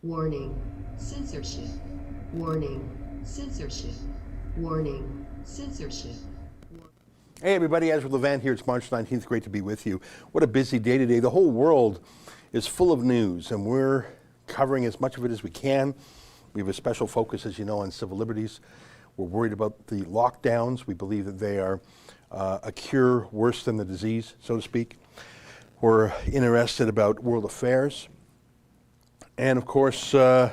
Warning, censorship. Warning, censorship. Warning, censorship. Hey everybody, Ezra Levant here. It's March 19th. Great to be with you. What a busy day today. The whole world is full of news and we're covering as much of it as we can. We have a special focus, as you know, on civil liberties. We're worried about the lockdowns. We believe that they are a cure worse than the disease, so to speak. We're interested about world affairs. And of course, we're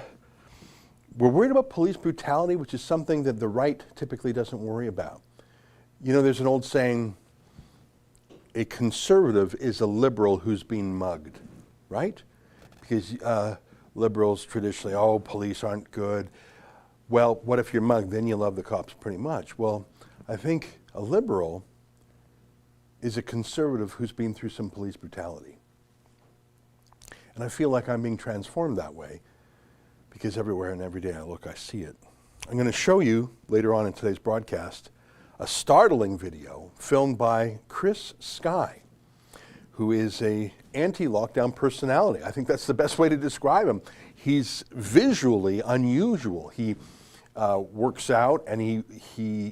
worried about police brutality, which is something that the right typically doesn't worry about. You know, there's an old saying, a conservative is a liberal who's been mugged, right? Because liberals traditionally, oh, police aren't good. Well, what if you're mugged? Then you love the cops pretty much. Well, I think a liberal is a conservative who's been through some police brutality. And I feel like I'm being transformed that way because everywhere and every day I look, I see it. I'm going to show you later on in today's broadcast a startling video filmed by Chris Sky, who is a anti-lockdown personality. I think that's the best way to describe him. He's visually unusual. He works out, and he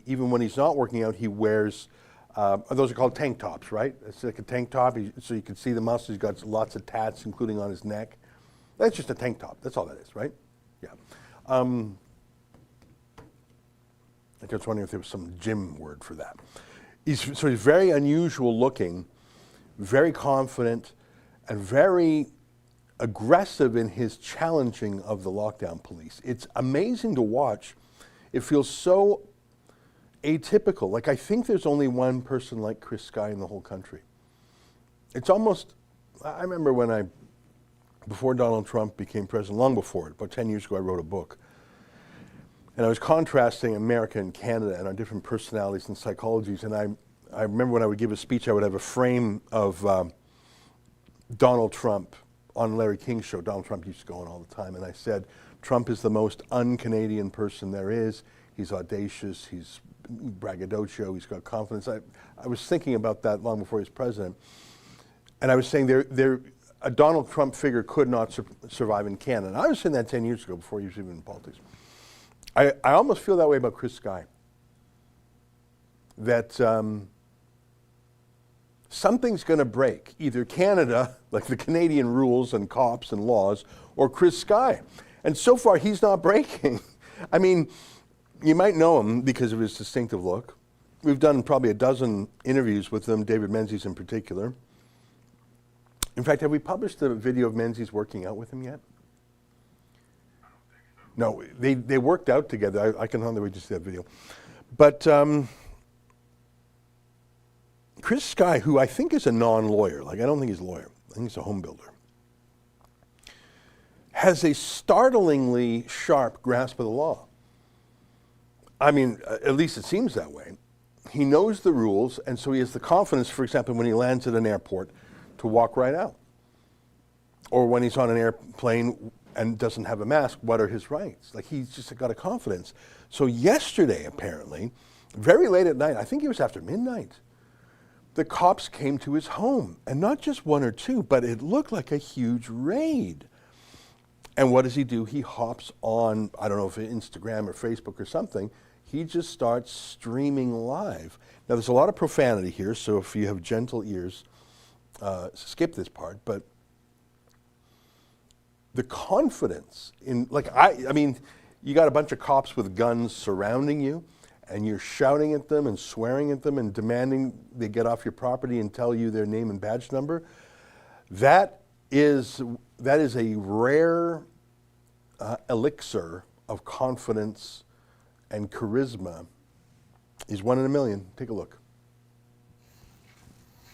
even when he's not working out, he wears, those are called tank tops, right? It's like a tank top, so you can see the muscles. He's got lots of tats, including on his neck. That's just a tank top. That's all that is, right? Yeah. I was wondering if there was some gym word for that. He's very unusual looking, very confident, and very aggressive in his challenging of the lockdown police. It's amazing to watch. It feels so atypical. Like, I think there's only one person like Chris Sky in the whole country. It's almost, I remember when before Donald Trump became president, long before it, about 10 years ago, I wrote a book. And I was contrasting America and Canada and our different personalities and psychologies. And I remember when I would give a speech, I would have a frame of Donald Trump on Larry King's show. Donald Trump used to go on all the time. And I said, Trump is the most un-Canadian person there is. He's audacious, he's braggadocio, he's got confidence. I was thinking about that long before he was president. And I was saying a Donald Trump figure could not survive in Canada. And I was saying that 10 years ago before he was even in politics. I almost feel that way about Chris Sky. That something's going to break. Either Canada, like the Canadian rules and cops and laws, or Chris Sky. And so far, he's not breaking. I mean, you might know him because of his distinctive look. We've done probably a dozen interviews with him, David Menzies in particular. In fact, have we published the video of Menzies working out with him yet? No, they worked out together. I can hardly wait to see that video. But Chris Sky, who I think is a non-lawyer, like I don't think he's a lawyer, I think he's a home builder, has a startlingly sharp grasp of the law. I mean, at least it seems that way. He knows the rules, and so he has the confidence, for example, when he lands at an airport, to walk right out. Or when he's on an airplane and doesn't have a mask, what are his rights? Like, he's just got a confidence. So yesterday, apparently, very late at night, I think it was after midnight, the cops came to his home. And not just one or two, but it looked like a huge raid. And what does he do? He hops on, I don't know if it's Instagram or Facebook or something, he just starts streaming live. Now, there's a lot of profanity here, so if you have gentle ears, skip this part, but the confidence in, like, I mean, you got a bunch of cops with guns surrounding you, and you're shouting at them and swearing at them and demanding they get off your property and tell you their name and badge number. That is a rare elixir of confidence and charisma. He's one in a million. Take a look.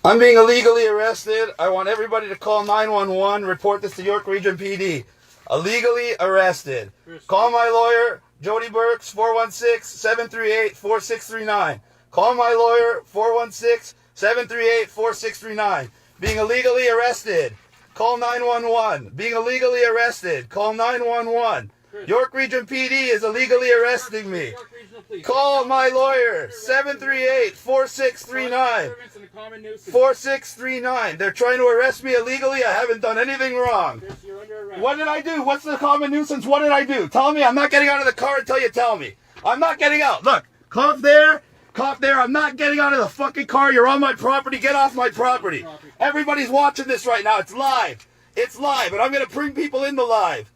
I'm being illegally arrested. I want everybody to call 911. Report this to York Region PD. Illegally arrested. Call my lawyer, Jody Burks, 416-738-4639. Call my lawyer, 416-738-4639. Being illegally arrested. Call 911. Being illegally arrested. Call 911. York Region PD is illegally arresting me. Call my lawyer, 738-4639. 4639. They're trying to arrest me illegally. I haven't done anything wrong. What did I do? What's the common nuisance? What did I do? Tell me. I'm not getting out of the car until you tell me. I'm not getting out. Look, cop there. Cop there. I'm not getting out of the fucking car. You're on my property. Get off my property. Everybody's watching this right now. It's live. It's live, and I'm going to bring people in the live.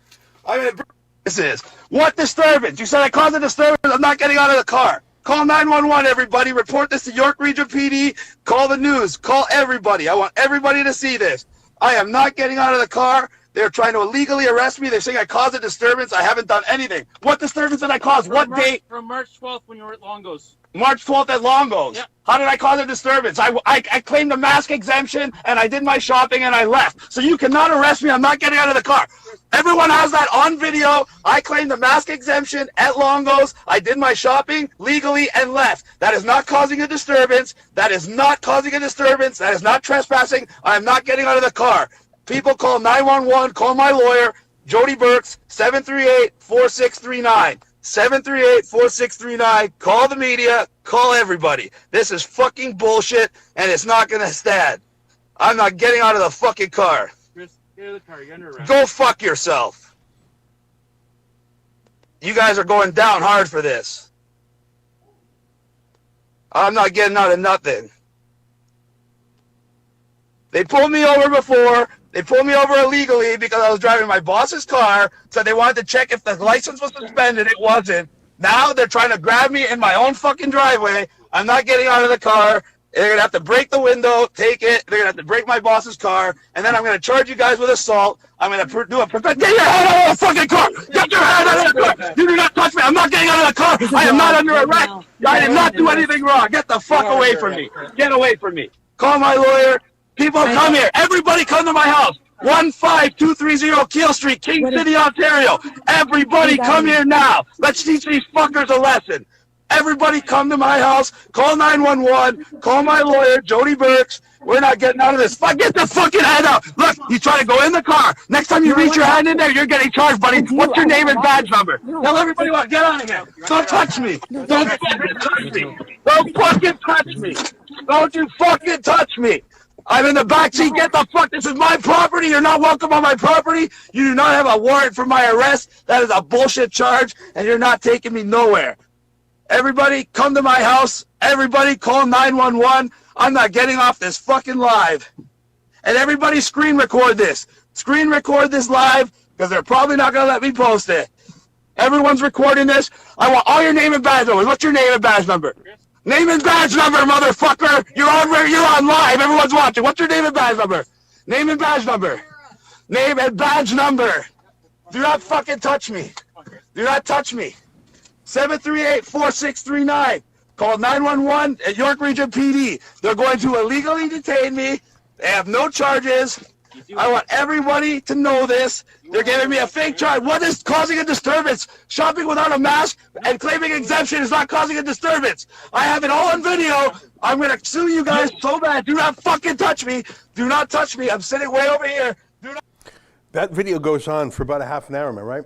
I'm going to bring... This is. What disturbance? You said I caused a disturbance. I'm not getting out of the car. Call 911, everybody. Report this to York Region PD. Call the news. Call everybody. I want everybody to see this. I am not getting out of the car. They're trying to illegally arrest me. They're saying I caused a disturbance. I haven't done anything. What disturbance did I cause? What date? From March 12th when you were at Longo's. March 12th at Longo's. Yep. How did I cause a disturbance? I claimed a mask exemption, and I did my shopping, and I left. So you cannot arrest me. I'm not getting out of the car. Everyone has that on video. I claimed the mask exemption at Longo's. I did my shopping legally and left. That is not causing a disturbance. That is not causing a disturbance. That is not trespassing. I am not getting out of the car. People call 911. Call my lawyer, Jody Burks, 738-4639. 738-4639. Call the media. Call everybody. This is fucking bullshit, and it's not going to stand. I'm not getting out of the fucking car. Chris, get out of the car. You're under arrest. Go fuck yourself. You guys are going down hard for this. I'm not getting out of nothing. They pulled me over before. They pulled me over illegally because I was driving my boss's car, so they wanted to check if the license was suspended. It wasn't. Now they're trying to grab me in my own fucking driveway. I'm not getting out of the car. They're going to have to break the window, take it. They're going to have to break my boss's car, and then I'm going to charge you guys with assault. I'm going to do a... Get your head out of the fucking car! Get your head out of the car! You do not touch me! I'm not getting out of the car! I am not under arrest! I did not do anything wrong! Get the fuck away from me! Get away from me! Call my lawyer. People come here. Everybody come to my house. 15230 Keel Street, King City, Ontario. Everybody come here now. Let's teach these fuckers a lesson. Everybody come to my house. Call 911. Call my lawyer, Jody Burks. We're not getting out of this. Get the fucking head out. Look, you try to go in the car. Next time you reach your hand in there, you're getting charged, buddy. What's your name and badge number? Tell everybody what. Get out of here. Don't touch me. Don't fucking touch me. Don't fucking touch me. Don't you fucking touch me. I'm in the backseat. Get the fuck. This is my property. You're not welcome on my property. You do not have a warrant for my arrest. That is a bullshit charge, and you're not taking me nowhere. Everybody, come to my house. Everybody, call 911. I'm not getting off this fucking live. And everybody screen record this. Screen record this live, because they're probably not going to let me post it. Everyone's recording this. I want all your name and badge numbers. What's your name and badge number? Name and badge number, motherfucker. You're on live. Everyone's watching. What's your name and badge number? Name and badge number. Name and badge number. Do not fucking touch me. Do not touch me. 738-4639. Call 911 at York Region PD. They're going to illegally detain me. They have no charges. I want everybody to know this. They're giving me a fake charge. What is causing a disturbance? Shopping without a mask and claiming exemption is not causing a disturbance. I have it all on video. I'm going to sue you guys so bad. Do not fucking touch me. Do not touch me. I'm sitting way over here. Do not. That video goes on for about a half an hour, am I right?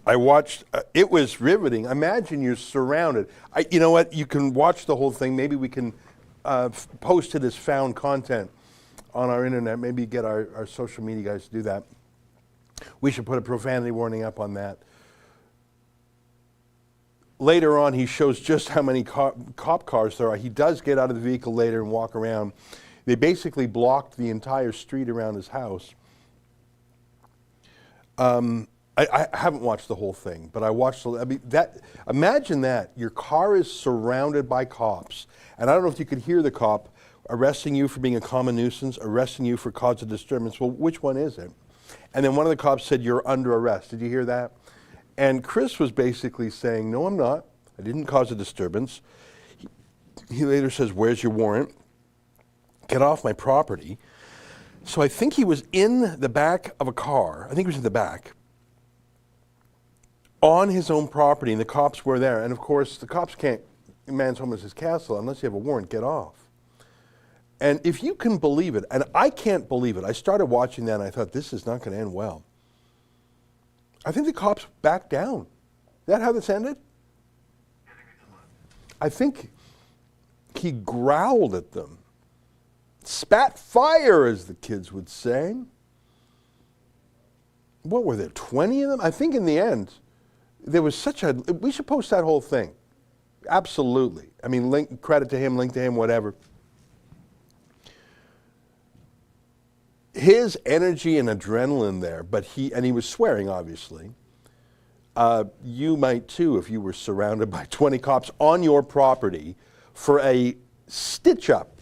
I watched, it was riveting. Imagine you're surrounded. You know what? You can watch the whole thing. Maybe we can post it as found content on our internet. Maybe get our social media guys to do that. We should put a profanity warning up on that. Later on, he shows just how many cop cars there are. He does get out of the vehicle later and walk around. They basically blocked the entire street around his house. I haven't watched the whole thing, but I watched. I mean, imagine that your car is surrounded by cops, and I don't know if you could hear the cop arresting you for being a common nuisance, arresting you for cause of disturbance. Well, which one is it? And then one of the cops said, "You're under arrest." Did you hear that? And Chris was basically saying, "No, I'm not. I didn't cause a disturbance." He later says, "Where's your warrant? Get off my property." So I think he was in the back of a car. I think he was in the back on his own property, and the cops were there. And of course, the cops can't, man's home is his castle, unless you have a warrant, get off. And if you can believe it, and I can't believe it, I started watching that and I thought, this is not going to end well. I think the cops backed down. Is that how this ended? I think he growled at them. Spat fire, as the kids would say. What were there, 20 of them? I think in the end, there was such a, we should post that whole thing. Absolutely. I mean, credit to him, link to him, whatever. His energy and adrenaline there, but he was swearing, obviously. You might too if you were surrounded by 20 cops on your property for a stitch-up.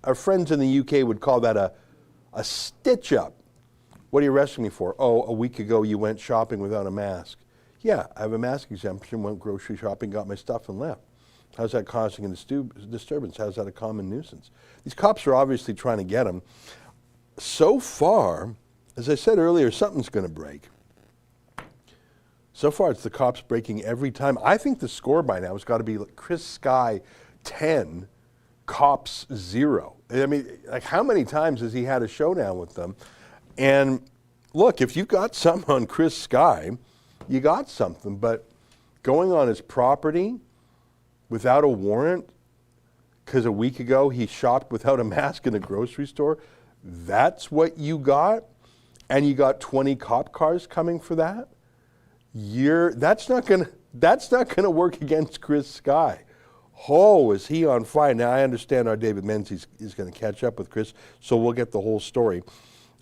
Our friends in the UK would call that a stitch-up. What are you arresting me for? Oh, a week ago you went shopping without a mask. Yeah, I have a mask exemption, went grocery shopping, got my stuff and left. How's that causing a disturbance? How's that a common nuisance? These cops are obviously trying to get him. So far, as I said earlier, something's going to break. So far, it's the cops breaking every time. I think the score by now has got to be like Chris Sky 10, cops 0. I mean, like how many times has he had a showdown with them? And look, if you've got something on Chris Sky, you got something. But going on his property without a warrant, because a week ago he shopped without a mask in a grocery store, that's what you got? And you got 20 cop cars coming for that? That's not gonna work against Chris Sky. Oh, is he on fire? Now I understand our David Menzies is going to catch up with Chris, so we'll get the whole story.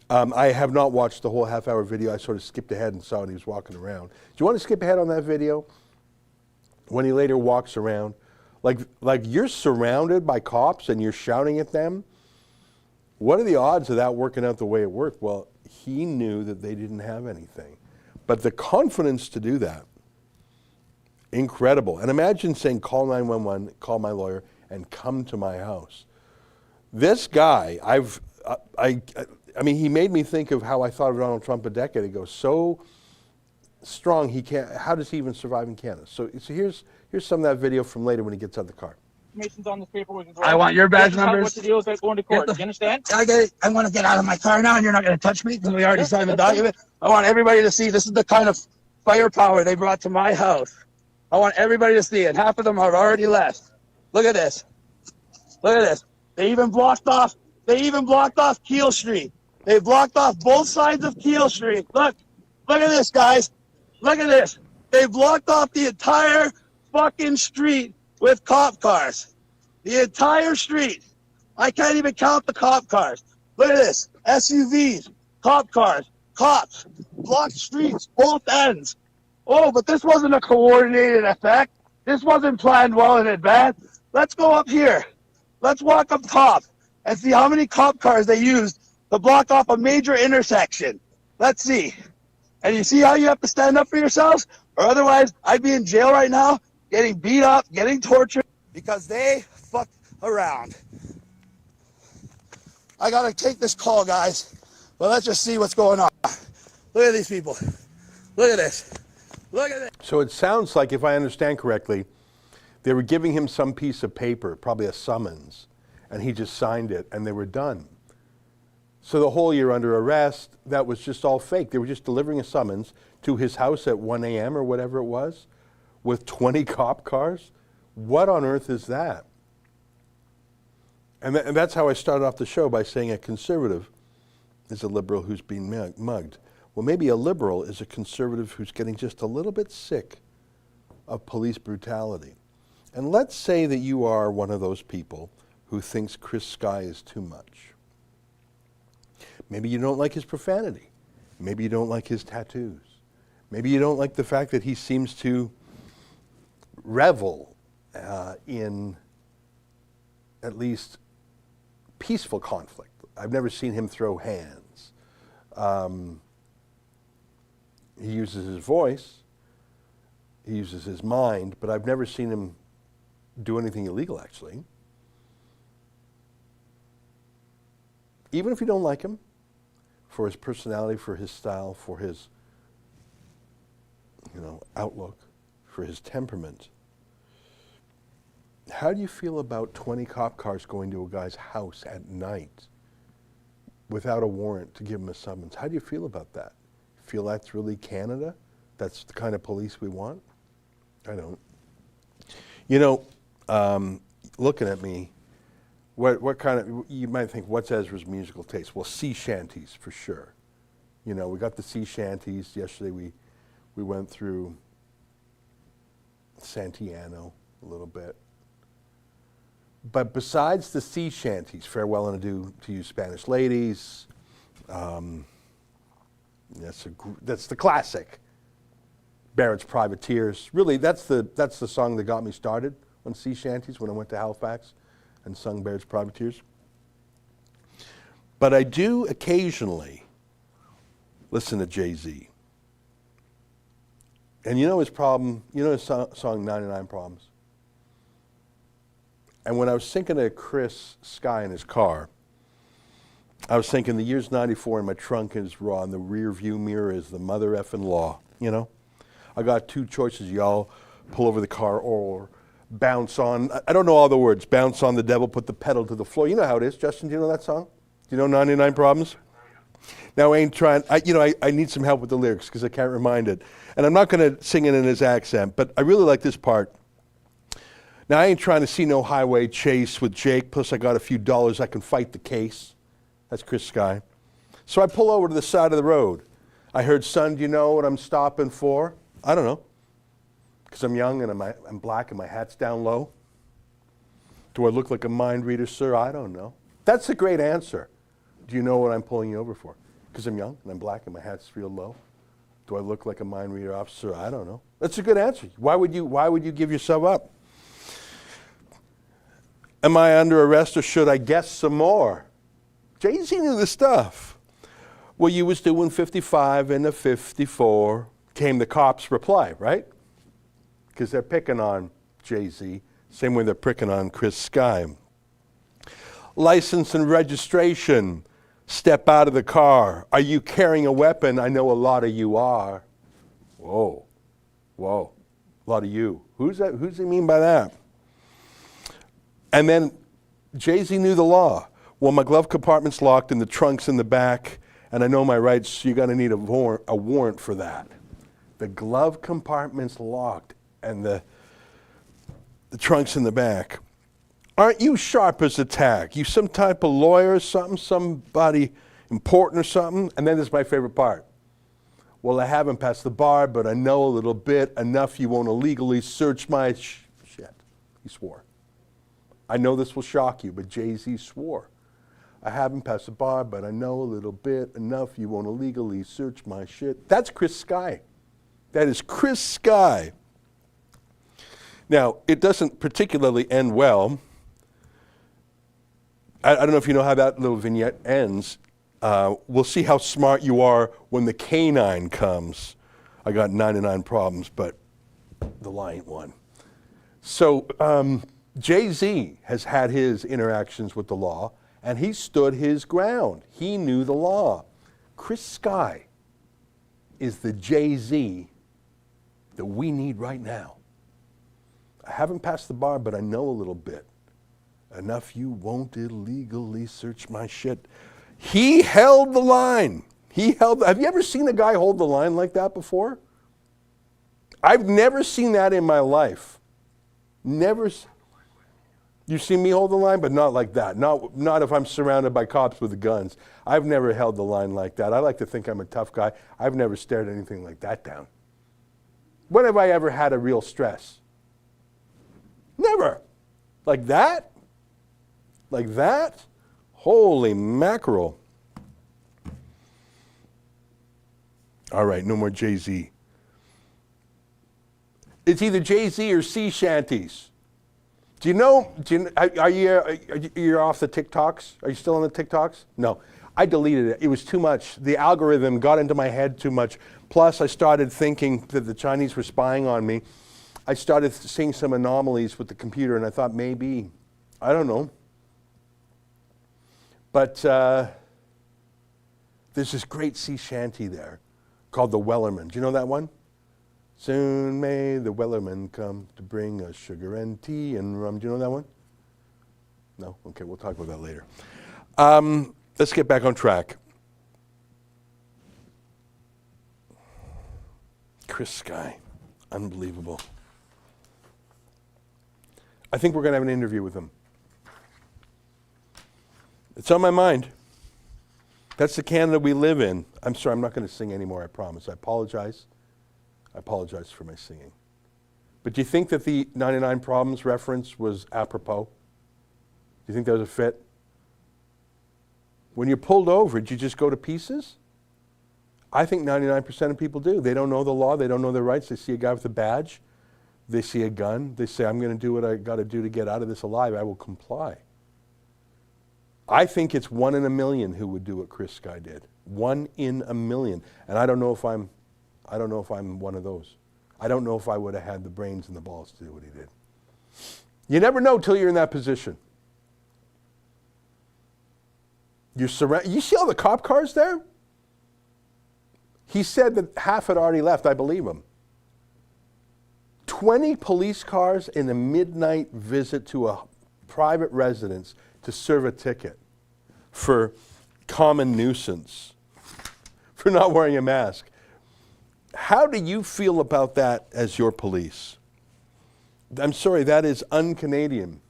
I have not watched the whole half-hour video. I sort of skipped ahead and saw when he was walking around. Do you want to skip ahead on that video? When he later walks around, like you're surrounded by cops and you're shouting at them. What are the odds of that working out the way it worked? Well, he knew that they didn't have anything. But the confidence to do that, incredible. And imagine saying, call 911, call my lawyer, and come to my house. This guy, I mean, he made me think of how I thought of Donald Trump a decade ago. So strong, how does he even survive in Canada? So here's some of that video from later when he gets out of the car. Information's on this paperwork as well. I want your badge numbers. What the deal is going to court. You understand? I get it. I want to get out of my car now, and you're not going to touch me because we already signed the document. I want everybody to see this is the kind of firepower they brought to my house. I want everybody to see it. Half of them have already left. Look at this. Look at this. They even blocked off Keel Street. They blocked off both sides of Keel Street. Look at this, guys. Look at this. They blocked off the entire fucking street with cop cars. The entire street. I can't even count the cop cars. Look at this. SUVs, cop cars, cops, blocked streets, both ends. Oh, but this wasn't a coordinated effect. This wasn't planned well in advance. Let's go up here. Let's walk up top and see how many cop cars they used to block off a major intersection. Let's see. And you see how you have to stand up for yourselves? Or otherwise, I'd be in jail right now, getting beat up, getting tortured, because they fucked around. I gotta take this call, guys. But let's just see what's going on. Look at these people. Look at this. Look at this. So it sounds like, if I understand correctly, they were giving him some piece of paper, probably a summons, and he just signed it, and they were done. So the whole "you're under arrest," that was just all fake. They were just delivering a summons to his house at 1 a.m. or whatever it was, with 20 cop cars. What on earth is that? And that's how I started off the show, by saying a conservative is a liberal who's being mugged. Well, maybe a liberal is a conservative who's getting just a little bit sick of police brutality. And let's say that you are one of those people who thinks Chris Sky is too much. Maybe you don't like his profanity. Maybe you don't like his tattoos. Maybe you don't like the fact that he seems to revel in at least peaceful conflict. I've never seen him throw hands. He uses his voice, he uses his mind, but I've never seen him do anything illegal, actually. Even if you don't like him, for his personality, for his style, for his outlook, for his temperament, how do you feel about 20 cop cars going to a guy's house at night without a warrant to give him a summons? How do you feel about that? Feel that's really Canada? That's the kind of police we want? I don't. looking at me, what kind of, you might think, what's Ezra's musical taste? Well, sea shanties for sure. You know, we got the sea shanties. Yesterday we went through Santiano a little bit. But besides the sea shanties, Farewell and Adieu to You Spanish Ladies, that's the classic. Barrett's Privateers. Really, that's the song that got me started on sea shanties when I went to Halifax and sung Barrett's Privateers. But I do occasionally listen to Jay-Z. And you know his problem, you know his song 99 Problems? And when I was thinking of Chris Sky in his car, I was thinking the year's 94 and my trunk is raw and the rear view mirror is the mother effing law, you know? I got two choices, y'all. Pull over the car or bounce on, I don't know all the words, bounce on the devil, put the pedal to the floor. You know how it is. Justin, do you know that song? Do you know 99 Problems? Now, I ain't trying, I need some help with the lyrics because I can't remind it. And I'm not going to sing it in his accent, but I really like this part. Now, I ain't trying to see no highway chase with Jake, plus I got a few dollars, I can fight the case. That's Chris Sky. So I pull over to the side of the road. I heard, son, do you know what I'm stopping for? I don't know. Because I'm young and I'm black and my hat's down low. Do I look like a mind reader, sir? I don't know. That's a great answer. Do you know what I'm pulling you over for? Because I'm young and I'm black and my hat's real low. Do I look like a mind reader, officer? I don't know. That's a good answer. Why would you give yourself up? Am I under arrest or should I guess some more? Jay-Z knew the stuff. Well, you was doing 55 and a 54. Came the cops' reply, right? Because they're picking on Jay-Z, same way they're picking on Chris Sky. License and registration. Step out of the car. Are you carrying a weapon? I know a lot of you are. Whoa. Whoa. A lot of you. Who's that? Who's he mean by that? And then Jay-Z knew the law. Well, my glove compartment's locked and the trunk's in the back, and I know my rights, so you're going to need a warrant for that. The glove compartment's locked and the trunk's in the back. Aren't you sharp as a tack? You some type of lawyer or something, somebody important or something? And then this is my favorite part. Well, I haven't passed the bar, but I know a little bit, enough you won't illegally search my shit. He swore. I know this will shock you, but Jay-Z swore. I haven't passed the bar, but I know a little bit, enough you won't illegally search my shit. That's Chris Sky. That is Chris Sky. Now, it doesn't particularly end well. I don't know if you know how that little vignette ends. We'll see how smart you are when the canine comes. I got 99 problems, but the law ain't one. So Jay-Z has had his interactions with the law, and he stood his ground. He knew the law. Chris Sky is the Jay-Z that we need right now. I haven't passed the bar, but I know a little bit. Enough you won't illegally search my shit. He held the line. Have you ever seen a guy hold the line like that before? I've never seen that in my life. Never. You've seen me hold the line, but not like that. Not if I'm surrounded by cops with guns. I've never held the line like that. I like to think I'm a tough guy. I've never stared anything like that down. When have I ever had a real stress? Never. Like that? Like that? Holy mackerel. All right, no more Jay-Z. It's either Jay-Z or sea shanties. Are you off the TikToks? Are you still on the TikToks? No. I deleted it. It was too much. The algorithm got into my head too much. Plus, I started thinking that the Chinese were spying on me. I started seeing some anomalies with the computer, and I thought maybe, I don't know. But there's this great sea shanty there called the Wellerman. Do you know that one? Soon may the Wellerman come to bring us sugar and tea and rum. Do you know that one? No? Okay, we'll talk about that later. Let's get back on track. Chris Sky, unbelievable. I think we're going to have an interview with him. It's on my mind. That's the Canada we live in. I'm sorry, I'm not going to sing anymore, I promise. I apologize. I apologize for my singing. But do you think that the 99 Problems reference was apropos? Do you think that was a fit? When you're pulled over, did you just go to pieces? I think 99% of people do. They don't know the law. They don't know their rights. They see a guy with a badge. They see a gun. They say, I'm going to do what I got to do to get out of this alive. I will comply. I think it's 1 in a million who would do what Chris Sky did. 1 in a million. And I don't know if I'm one of those. I don't know if I would have had the brains and the balls to do what he did. You never know till you're in that position. You see all the cop cars there? He said that half had already left. I believe him. 20 police cars in a midnight visit to a private residence to serve a ticket for common nuisance, for not wearing a mask. How do you feel about that as your police? I'm sorry, that is un-Canadian.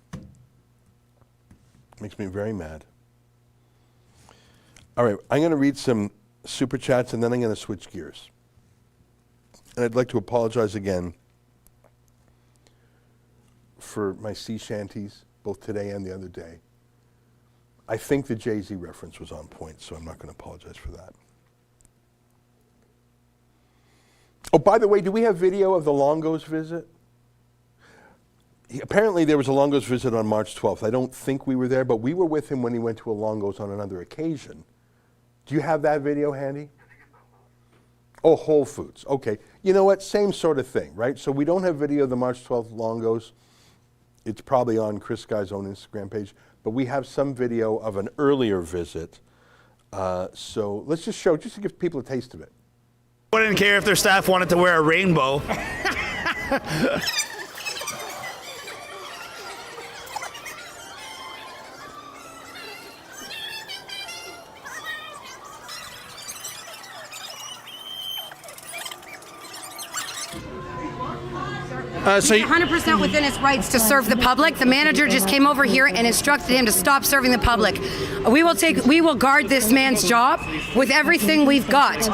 Makes me very mad. All right, I'm going to read some super chats and then I'm going to switch gears. And I'd like to apologize again for my sea shanties, both today and the other day. I think the Jay-Z reference was on point, so I'm not going to apologize for that. Oh, by the way, do we have video of the Longos visit? Apparently there was a Longos visit on March 12th. I don't think we were there, but we were with him when he went to a Longos on another occasion. Do you have that video handy? Oh, Whole Foods. Okay. You know what? Same sort of thing, right? So we don't have video of the March 12th Longos. It's probably on Chris Sky's own Instagram page. But we have some video of an earlier visit. So let's just show, just to give people a taste of it. Wouldn't care if their staff wanted to wear a rainbow. So 100% within his rights to serve the public. The manager just came over here and instructed him to stop serving the public. We will guard this man's job with everything we've got. This is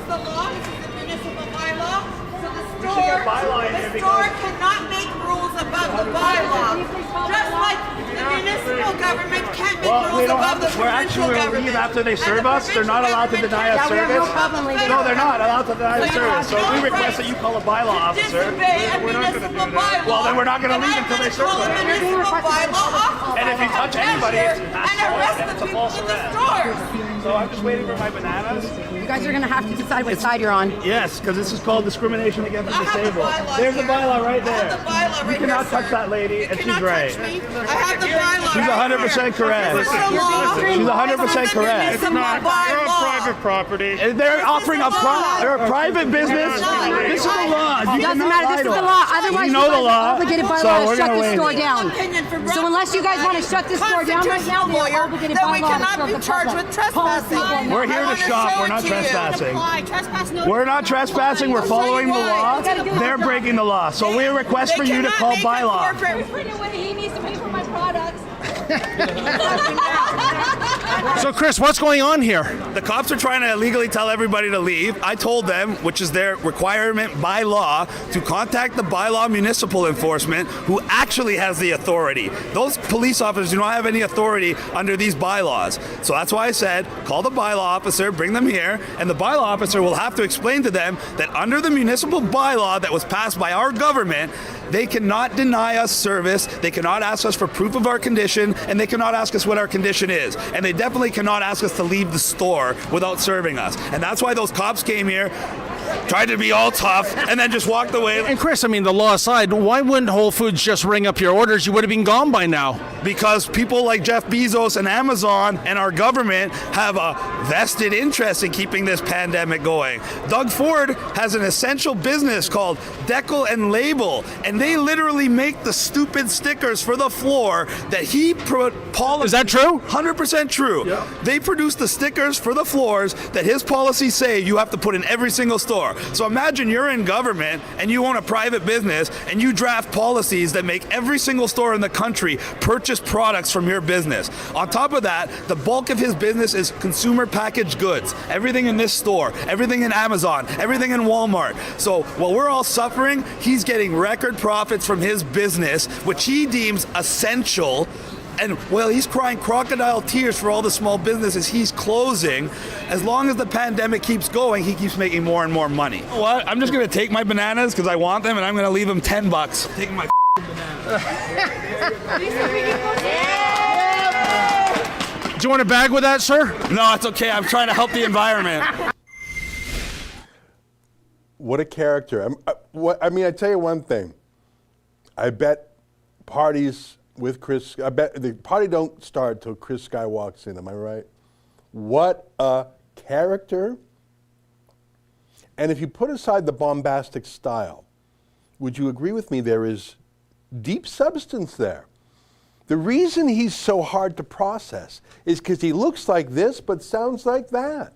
the law. This is the municipal bylaw. So the store cannot make rules above the bylaw. Just like the municipal government can't make rules above the provincial government. Leave after they serve us. They're not allowed to deny us service. No problem leaving. No, they're not allowed to deny us service. So we request that you call a bylaw officer. Disobey a municipal bylaw. Well, then we're not going to leave until they serve Call a us. municipal bylaw officer. And if you touch anybody, it's and arrest the people in the stores. So I'm just waiting for my bananas. You guys are going to have to decide what side you're on. Yes, because this is called discrimination against the I have the disabled. bylaw There's the here. bylaw right I there. have the bylaw right You cannot here, touch sir. that lady, You and she's cannot right. touch me. I have the bylaw She's right 100% here. correct. This is the law. She's 100% correct. It's not bylaw. property. And they're offering a private business. This is the law. You Doesn't cannot matter. lie This is to the us. law. Otherwise, You know the guys law. are obligated by So law to we're shut gonna this win. store down. So unless you guys want to shut this store down right now, Constitutional they're obligated that by we law to cannot serve be the charged public. with trespassing. We're here I to wanna shop. show We're it not to you. trespassing. We're not trespassing. We're following the law. They're breaking the law. So we request for you to call bylaw. He needs to pay for my products. So, Chris, what's going on here? The cops are trying to illegally tell everybody to leave. I told them, which is their requirement by law, to contact the bylaw municipal enforcement who actually has the authority. Those police officers do not have any authority under these bylaws. So that's why I said, call the bylaw officer, bring them here, and the bylaw officer will have to explain to them that under the municipal bylaw that was passed by our government, they cannot deny us service, they cannot ask us for proof of our condition, and they cannot ask us what our condition is. And they definitely cannot ask us to leave the store without serving us. And that's why those cops came here, tried to be all tough, and then just walked away. And Chris, I mean, the law aside, why wouldn't Whole Foods just ring up your orders? You would have been gone by now. Because people like Jeff Bezos and Amazon and our government have a vested interest in keeping this pandemic going. Doug Ford has an essential business called Decal and Label, and they literally make the stupid stickers for the floor that he policy. Is that true? 100% true. Yeah. They produce the stickers for the floors that his policies say you have to put in every single store store. So imagine you're in government and you own a private business and you draft policies that make every single store in the country purchase products from your business. On top of that, the bulk of his business is consumer packaged goods. Everything in this store, everything in Amazon, everything in Walmart. So while we're all suffering, he's getting record profits from his business, which he deems essential. And while he's crying crocodile tears for all the small businesses he's closing, as long as the pandemic keeps going, he keeps making more and more money. You know what? I'm just gonna take my bananas because I want them, and I'm gonna leave him $10. Taking my bananas. Do you want a bag with that, sir? No, it's okay. I'm trying to help the environment. What a character. I mean, I tell you one thing. I bet parties with Chris, I bet the party don't start till Chris Sky walks in, am I right? What a character. And if you put aside the bombastic style, would you agree with me there is deep substance there? The reason he's so hard to process is because he looks like this but sounds like that.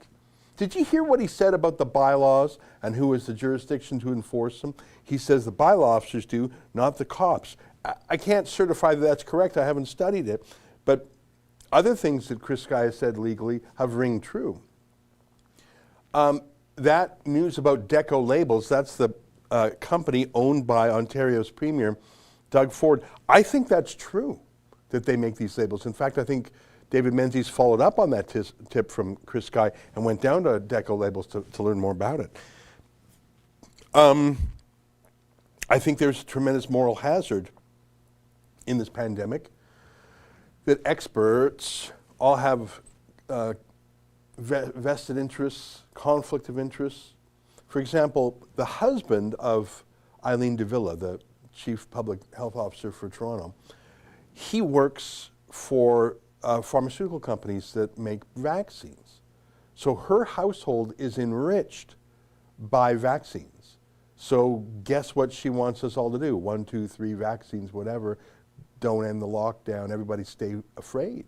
Did you hear what he said about the bylaws and who is the jurisdiction to enforce them? He says the bylaw officers do, not the cops. I can't certify that that's correct. I haven't studied it. But other things that Chris Sky has said legally have ring true. That news about Deco Labels, that's the company owned by Ontario's Premier, Doug Ford. I think that's true, that they make these labels. In fact, I think David Menzies followed up on that tip from Chris Sky and went down to Deco Labels to learn more about it. I think there's a tremendous moral hazard in this pandemic that experts all have vested interests, conflict of interests. For example, the husband of Eileen de Villa, the chief public health officer for Toronto, he works for pharmaceutical companies that make vaccines. So her household is enriched by vaccines. So guess what she wants us all to do? 1, 2, 3 vaccines, whatever. Don't end the lockdown. Everybody stay afraid.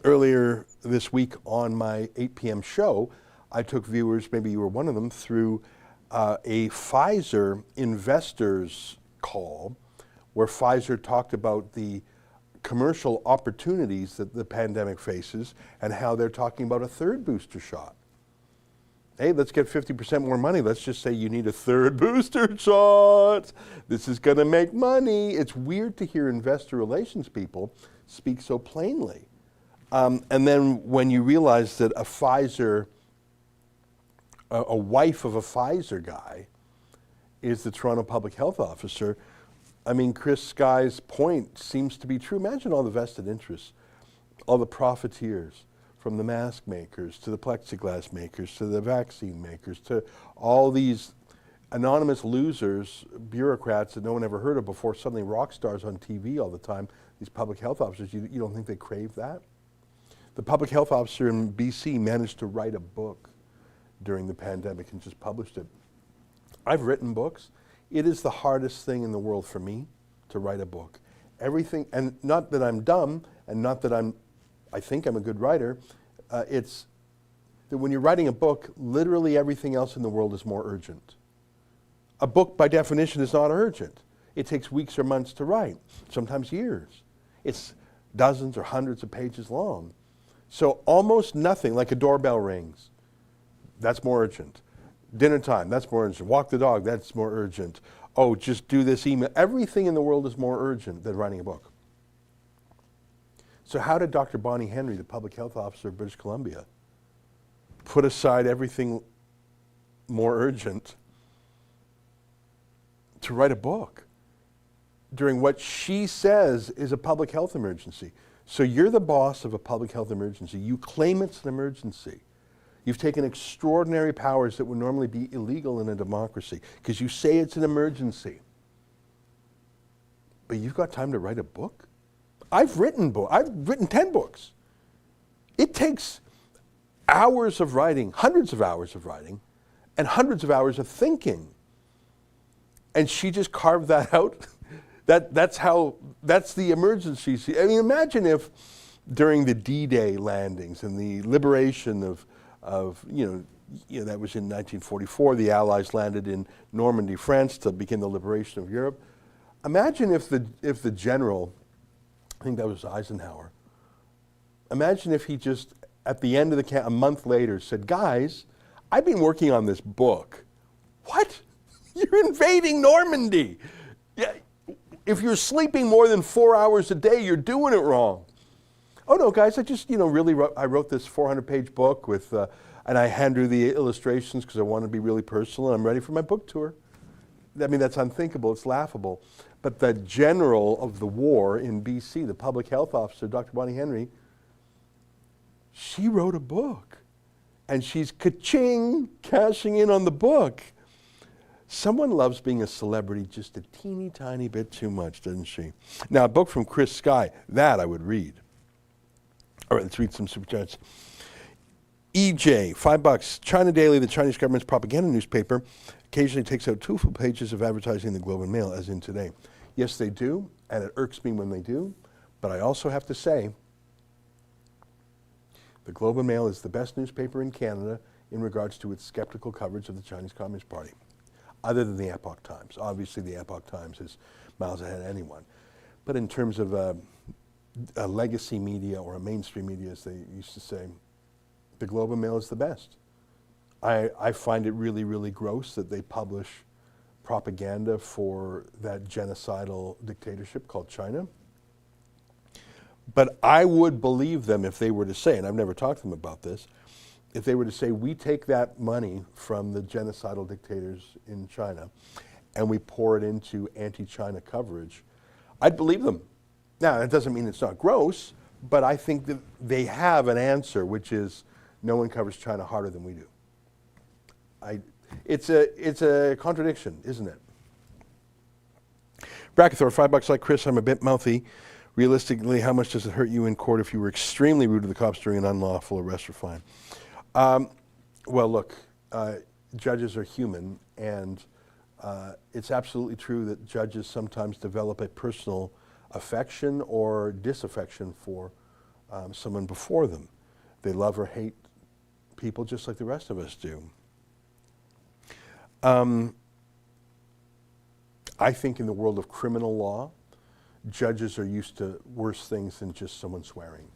Earlier this week on my 8 p.m. show, I took viewers, maybe you were one of them, through a Pfizer investors call where Pfizer talked about the commercial opportunities that the pandemic faces and how they're talking about a third booster shot. Hey, let's get 50% more money. Let's just say you need a third booster shot. This is going to make money. It's weird to hear investor relations people speak so plainly. And then when you realize that a Pfizer, a wife of a Pfizer guy is the Toronto public health officer, I mean, Chris Sky's point seems to be true. Imagine all the vested interests, all the profiteers, from the mask makers to the plexiglass makers to the vaccine makers to all these anonymous losers, bureaucrats that no one ever heard of before, suddenly rock stars on TV all the time, these public health officers. You don't think they crave that? The public health officer in BC managed to write a book during the pandemic and just published it. I've written books. It is the hardest thing in the world for me to write a book. Everything, and not that I'm dumb, and not that I think I'm a good writer. It's that when you're writing a book, literally everything else in the world is more urgent. A book, by definition, is not urgent. It takes weeks or months to write, sometimes years. It's dozens or hundreds of pages long. So almost nothing, like a doorbell rings, that's more urgent. Dinner time, that's more urgent. Walk the dog, that's more urgent. Oh, just do this email. Everything in the world is more urgent than writing a book. So how did Dr. Bonnie Henry, the public health officer of British Columbia, put aside everything more urgent to write a book during what she says is a public health emergency? So you're the boss of a public health emergency. You claim it's an emergency. You've taken extraordinary powers that would normally be illegal in a democracy because you say it's an emergency. But you've got time to write a book? I've written 10 books. It takes hours of writing, hundreds of hours of writing, and hundreds of hours of thinking. And she just carved that out. That's the emergency. I mean, imagine if during the D-Day landings and the liberation of That was in 1944. The Allies landed in Normandy, France, to begin the liberation of Europe. Imagine if the general, I think that was Eisenhower, imagine if he just, at the end of the camp, a month later, said, guys, I've been working on this book. What? You're invading Normandy. Yeah. If you're sleeping more than 4 hours a day, you're doing it wrong. Oh no, guys, I just, I wrote this 400-page book with, and I hand her the illustrations because I want to be really personal, and I'm ready for my book tour. I mean, that's unthinkable, it's laughable. But the general of the war in BC, the public health officer, Dr. Bonnie Henry, she wrote a book. And she's ka-ching, cashing in on the book. Someone loves being a celebrity just a teeny tiny bit too much, doesn't she? Now, a book from Chris Sky, that I would read. All right, let's read some super chats. EJ, $5. China Daily, the Chinese government's propaganda newspaper, occasionally takes out 2 full pages of advertising in the Globe and Mail, as in today. Yes, they do, and it irks me when they do. But I also have to say, the Globe and Mail is the best newspaper in Canada in regards to its skeptical coverage of the Chinese Communist Party, other than the Epoch Times. Obviously, the Epoch Times is miles ahead of anyone. But in terms of a legacy media or a mainstream media, as they used to say, the Globe and Mail is the best. I find it really, really gross that they publish propaganda for that genocidal dictatorship called China. But I would believe them if they were to say, and I've never talked to them about this, if they were to say, we take that money from the genocidal dictators in China and we pour it into anti-China coverage, I'd believe them. Now, that doesn't mean it's not gross, but I think that they have an answer, which is no one covers China harder than we do. It's a contradiction, isn't it? Brackathor, $5 like Chris, I'm a bit mouthy. Realistically, how much does it hurt you in court if you were extremely rude to the cops during an unlawful arrest or fine? Well, look, judges are human, and it's absolutely true that judges sometimes develop a personal affection or disaffection for someone before them. They love or hate people just like the rest of us do. I think in the world of criminal law, judges are used to worse things than just someone swearing.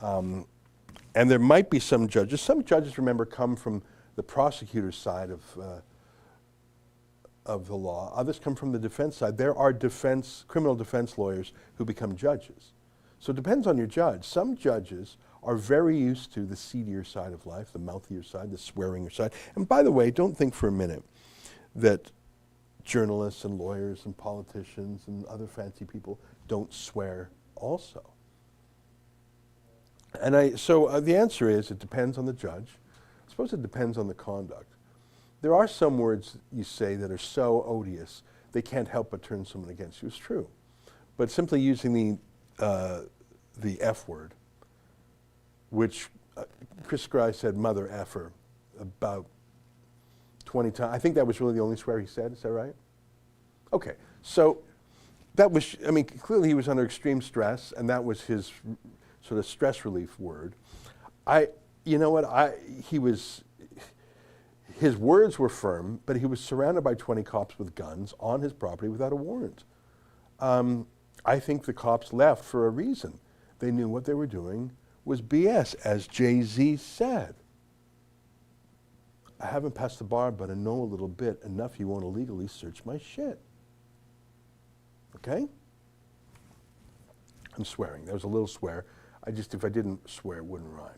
And there might be some judges, remember, come from the prosecutor's side of the law. Others come from the defense side. There are criminal defense lawyers who become judges. So it depends on your judge. Some judges are very used to the seedier side of life, the mouthier side, the swearinger side. And by the way, don't think for a minute that journalists and lawyers and politicians and other fancy people don't swear also. And so the answer is it depends on the judge. I suppose it depends on the conduct. There are some words you say that are so odious they can't help but turn someone against you. It's true. But simply using the F word, which Chris Scry said mother effer about 20 times. I think that was really the only swear he said. Is that right? Okay. So that was, I mean, clearly he was under extreme stress, and that was his sort of stress relief word. You know what? His words were firm, but he was surrounded by 20 cops with guns on his property without a warrant. I think the cops left for a reason. They knew what they were doing was BS, as Jay-Z said. I haven't passed the bar, but I know a little bit, enough you won't illegally search my shit. Okay? I'm swearing. That was a little swear. If I didn't swear, it wouldn't rhyme.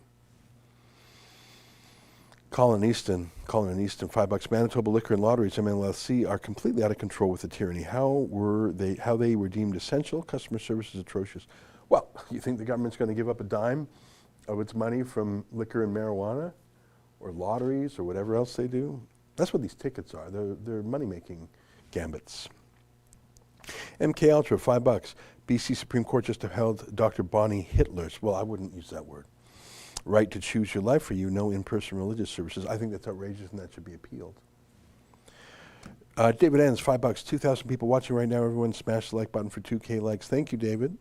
Colin Easton, $5. Manitoba Liquor and Lotteries, MLLC, are completely out of control with the tyranny. How they were deemed essential? Customer service is atrocious. Well, you think the government's going to give up a dime of its money from liquor and marijuana, or lotteries, or whatever else they do? That's what these tickets are. They're money-making gambits. MK Ultra, $5. BC Supreme Court just upheld Dr. Bonnie Hitler's, well, I wouldn't use that word, right to choose your life for you, no in-person religious services. I think that's outrageous and that should be appealed. David Enns, $5. 2,000 people watching right now. Everyone smash the like button for 2K likes. Thank you, David.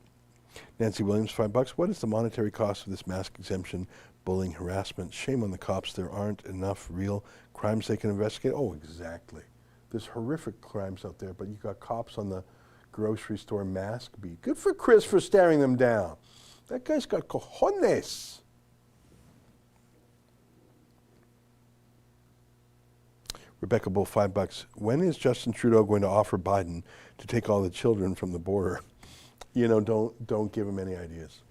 Nancy Williams, $5. What is the monetary cost of this mask exemption, bullying, harassment? Shame on the cops. There aren't enough real crimes they can investigate. Oh, exactly. There's horrific crimes out there, but you got cops on the grocery store mask beat. Good for Chris for staring them down. That guy's got cojones. Rebecca Bull, $5. When is Justin Trudeau going to offer Biden to take all the children from the border? You know, don't give him any ideas.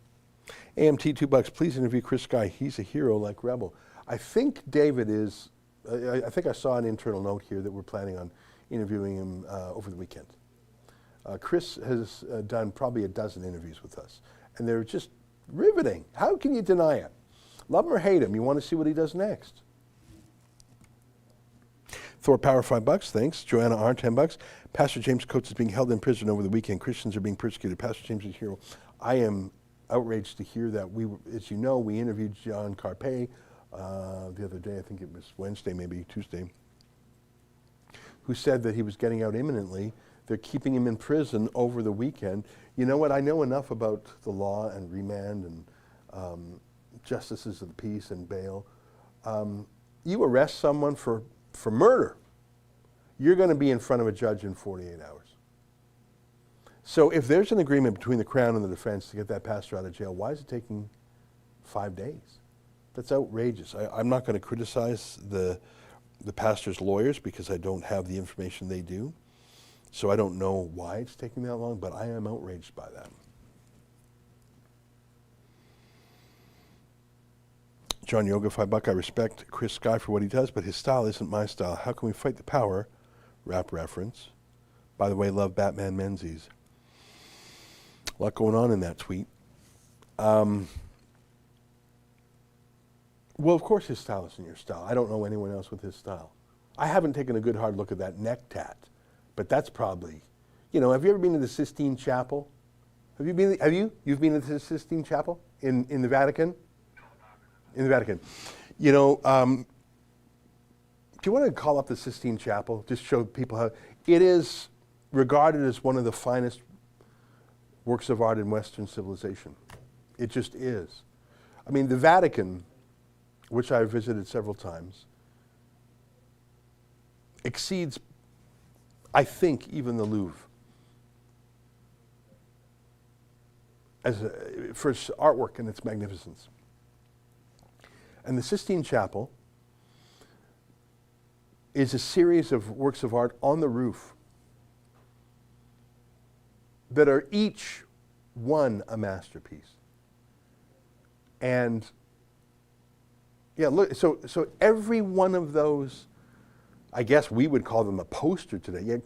AMT, $2. Please interview Chris Sky. He's a hero like Rebel. I think David is. I think I saw an internal note here that we're planning on interviewing him over the weekend. Chris has done probably a dozen interviews with us, and they're just riveting. How can you deny it? Love him or hate him, you want to see what he does next. Thor Power, $5. Thanks. Joanna R, $10. Pastor James Coates is being held in prison over the weekend. Christians are being persecuted. Pastor James is a hero. I am outraged to hear that. As you know, we interviewed John Carpe the other day. I think it was Wednesday, maybe Tuesday, who said that he was getting out imminently. They're keeping him in prison over the weekend. You know what? I know enough about the law and remand and justices of the peace and bail. You arrest someone for murder, you're going to be in front of a judge in 48 hours. So if there's an agreement between the Crown and the defense to get that pastor out of jail, why is it taking 5 days? That's outrageous. I'm not going to criticize the pastor's lawyers because I don't have the information they do. So I don't know why it's taking that long, but I am outraged by that. John Yoga, $5. I respect Chris Sky for what he does, but his style isn't my style. How can we fight the power? Rap reference. By the way, love Batman Menzies. A lot going on in that tweet. Well, of course his style isn't your style. I don't know anyone else with his style. I haven't taken a good hard look at that neck tat, but that's probably, you know, have you ever been to the Sistine Chapel? You've been to the Sistine Chapel in the Vatican? In the Vatican. You know, do you want to call up the Sistine Chapel? Just show people how it is regarded as one of the finest works of art in Western civilization. It just is. I mean, the Vatican, which I've visited several times, exceeds, I think, even the Louvre for its artwork and its magnificence. And the Sistine Chapel is a series of works of art on the roof that are each one a masterpiece. And yeah, look, so every one of those, I guess we would call them a poster today. Yeah,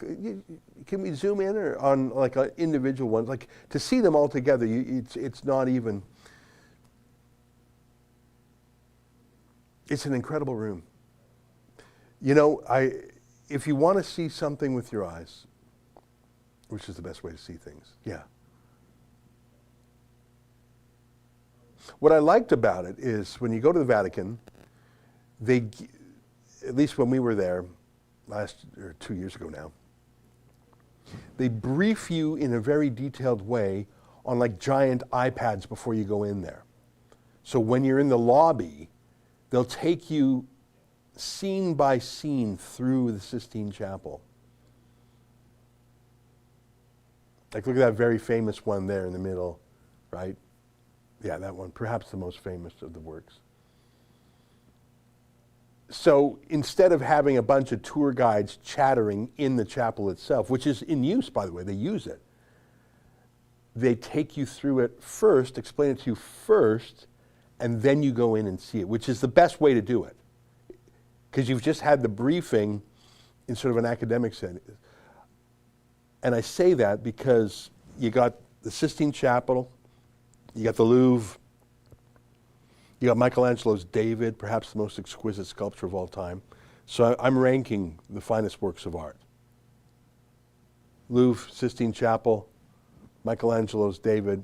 can we zoom in or on like an individual one? Like to see them all together, it's not even. It's an incredible room. You know, if you want to see something with your eyes, which is the best way to see things, yeah. What I liked about it is when you go to the Vatican, at least when we were there 2 years ago now, they brief you in a very detailed way on like giant iPads before you go in there. So when you're in the lobby, they'll take you scene by scene through the Sistine Chapel. Like look at that very famous one there in the middle, right? Yeah, that one, perhaps the most famous of the works. So instead of having a bunch of tour guides chattering in the chapel itself, which is in use, by the way, they use it, they take you through it first, explain it to you first, and then you go in and see it, which is the best way to do it. Because you've just had the briefing in sort of an academic setting. And I say that because you got the Sistine Chapel, you got the Louvre, you got Michelangelo's David, perhaps the most exquisite sculpture of all time. So I'm ranking the finest works of art. Louvre, Sistine Chapel, Michelangelo's David.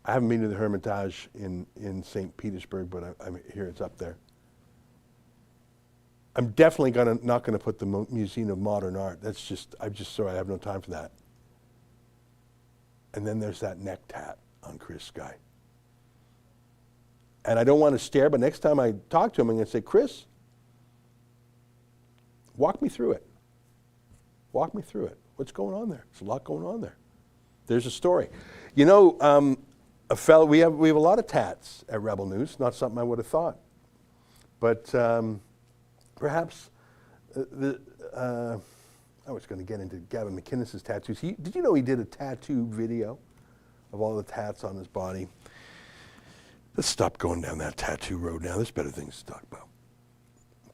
I haven't been to the Hermitage in St. Petersburg, but I'm here, it's up there. I'm definitely not going to put the Museum of Modern Art. I'm just sorry, I have no time for that. And then there's that neck tat on Chris Sky. And I don't want to stare, but next time I talk to him, I'm going to say, Chris, walk me through it. Walk me through it. What's going on there? There's a lot going on there. There's a story. You know, we have a lot of tats at Rebel News. Not something I would have thought. But perhaps I was going to get into Gavin McInnes's tattoos. Did you know he did a tattoo video of all the tats on his body? Let's stop going down that tattoo road now. There's better things to talk about.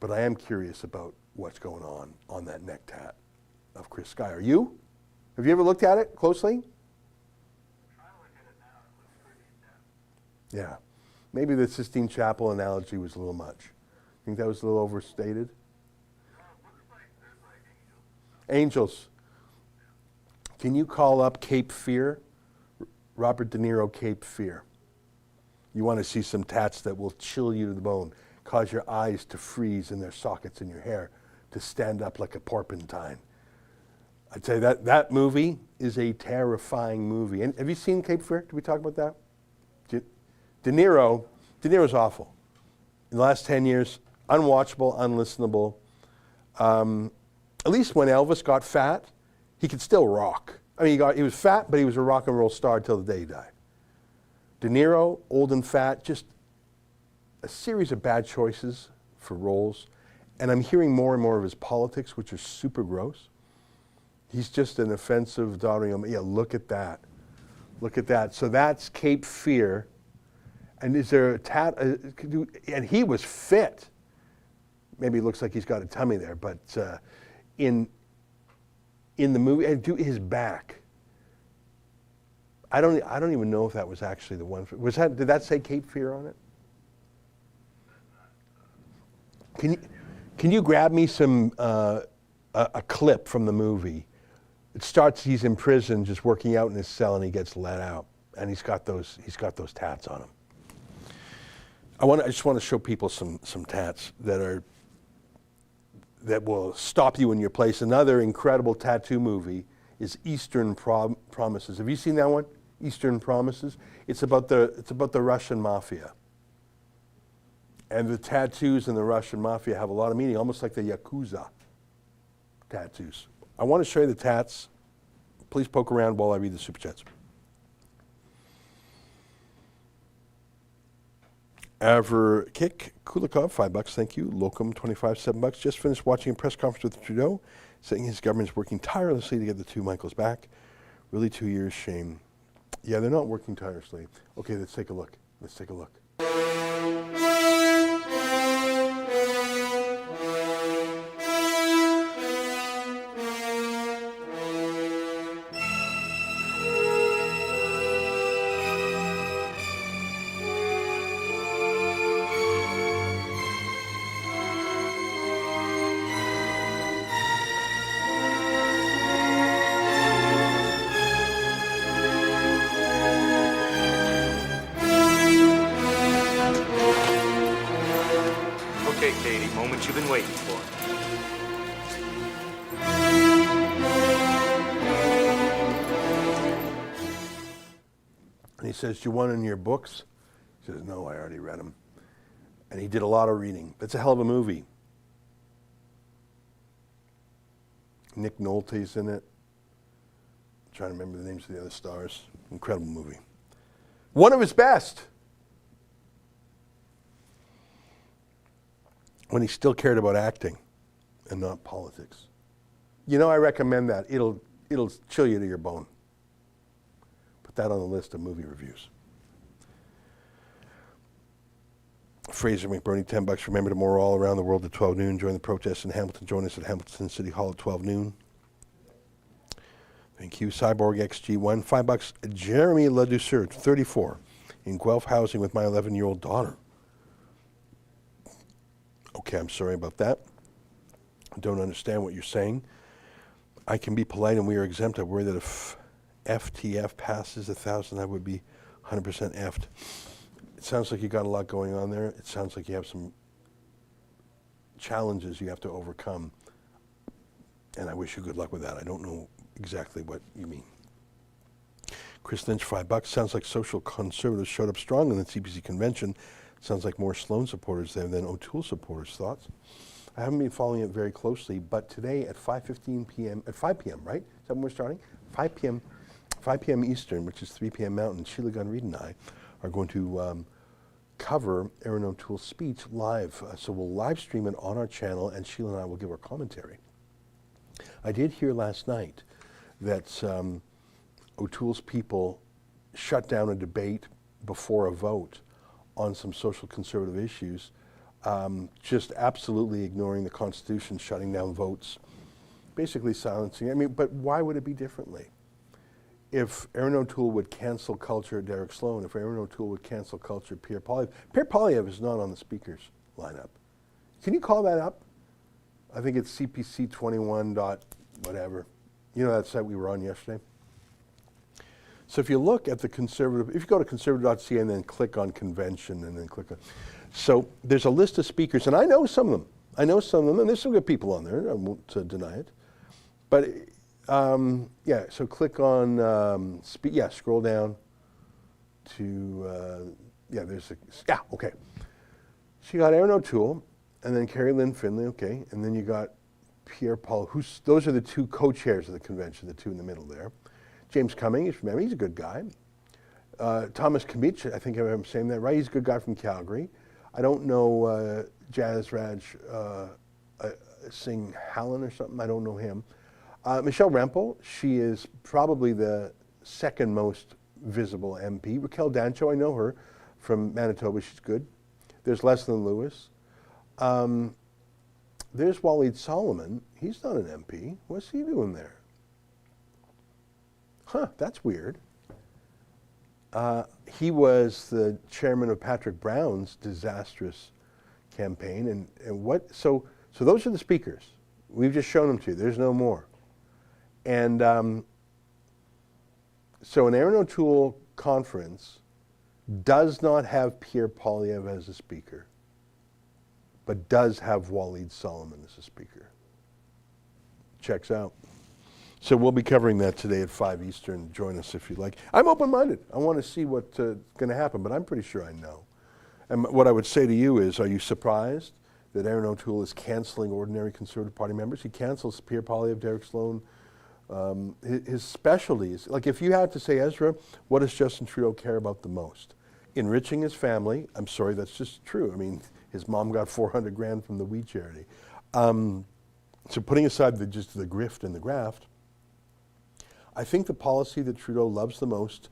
But I am curious about what's going on that neck tat of Chris Sky. Are you? Have you ever looked at it closely? Yeah. Maybe the Sistine Chapel analogy was a little much. Think that was a little overstated? Angels. Can you call up Cape Fear? Robert De Niro, Cape Fear. You want to see some tats that will chill you to the bone, cause your eyes to freeze in their sockets in your hair, to stand up like a porpentine. I'd say that movie is a terrifying movie. And have you seen Cape Fear? Did we talk about that? De Niro's awful. In the last 10 years, unwatchable, unlistenable. At least when Elvis got fat, he could still rock. I mean, he was fat, but he was a rock and roll star till the day he died. De Niro, old and fat, just a series of bad choices for roles. And I'm hearing more and more of his politics, which are super gross. He's just an offensive, doddering, yeah, look at that. Look at that. So that's Cape Fear. And is there a tat? And he was fit. Maybe it looks like he's got a tummy there, but in the movie, and his back. I don't even know if that was actually the one. Did that say Cape Fear on it? Can you grab me some a clip from the movie? It starts. He's in prison, just working out in his cell, and he gets let out, and he's got those tats on him. I just want to show people some tats that will stop you in your place. Another incredible tattoo movie is Eastern Promises. Have you seen that one? Eastern Promises. It's about the Russian mafia. And the tattoos in the Russian mafia have a lot of meaning, almost like the Yakuza tattoos. I want to show you the tats. Please poke around while I read the super chats. Averkick Kulikov, $5, thank you. Locum, 25, $7. Just finished watching a press conference with Trudeau, saying his government is working tirelessly to get the two Michaels back. Really 2 years, shame. Yeah, they're not working tirelessly. Okay, let's take a look. Let's take a look. Okay, Katie, moment you've been waiting for. And he says, do you want in your books? He says, no, I already read them. And he did a lot of reading. It's a hell of a movie. Nick Nolte's in it. I'm trying to remember the names of the other stars. Incredible movie. One of his best. When he still cared about acting and not politics. You know, I recommend that. It'll chill you to your bone. Put that on the list of movie reviews. Fraser McBurney, $10. Remember tomorrow all around the world at 12 noon. Join the protests in Hamilton. Join us at Hamilton City Hall at 12 noon. Thank you. Cyborg XG1, $5. Jeremy Ladouceur, 34. In Guelph housing with my 11-year-old daughter. Okay, I'm sorry about that. I don't understand what you're saying. I can be polite and we are exempt. I worry that if FTF passes 1,000, I would be 100% effed. It sounds like you got a lot going on there. It sounds like you have some challenges you have to overcome. And I wish you good luck with that. I don't know exactly what you mean. Chris Lynch, $5. Sounds like social conservatives showed up strong in the CPC convention. Sounds like more Sloan supporters there than O'Toole supporters. Thoughts? I haven't been following it very closely, but today at 5:15 p.m., at 5 p.m., right? Is that when we're starting? 5 p.m. Eastern, which is 3 p.m. Mountain, Sheila Gunn Reid and I are going to cover Erin O'Toole's speech live. So we'll live stream it on our channel, and Sheila and I will give our commentary. I did hear last night that O'Toole's people shut down a debate before a vote on some social conservative issues, just absolutely ignoring the Constitution, shutting down votes, basically silencing. I mean, but why would it be differently? If Erin O'Toole would cancel culture at Derek Sloan, if Erin O'Toole would cancel culture at Pierre Poilievre is not on the speaker's lineup. Can you call that up? I think it's CPC 21 dot whatever. You know that site we were on yesterday? So if you look at the conservative, if you go to conservative.ca and then click on convention and then click on, so there's a list of speakers, and I know some of them. I know some of them, and there's some good people on there. I won't deny it. But yeah, so click on, scroll down to, okay. So you got Erin O'Toole, and then Carrie Lynn Finlay, okay, and then you got Pierre Paul, those are the two co-chairs of the convention, the two in the middle there. James Cummings, remember, he's a good guy. Thomas Kamich, I think I'm saying that right, he's a good guy from Calgary. I don't know Jazz Raj Singh Hallen or something, I don't know him. Michelle Rempel, she is probably the second most visible MP. Raquel Dancho, I know her from Manitoba, she's good. There's Leslie Lewis. There's Waleed Solomon, he's not an MP. What's he doing there? Huh, that's weird. He was the chairman of Patrick Brown's disastrous campaign, and what? So those are the speakers. We've just shown them to you. There's no more. And so an Erin O'Toole conference does not have Pierre Poilievre as a speaker, but does have Waleed Solomon as a speaker. Checks out. So we'll be covering that today at 5 Eastern. Join us if you'd like. I'm open-minded. I want to see what's going to happen, but I'm pretty sure I know. And what I would say to you is, are you surprised that Erin O'Toole is canceling ordinary Conservative Party members? He cancels Pierre Poilievre, Derek Sloan. His specialties, like if you had to say, Ezra, what does Justin Trudeau care about the most? Enriching his family. I'm sorry, that's just true. I mean, his mom got $400 grand from the weed charity. So putting aside the grift and the graft, I think the policy that Trudeau loves the most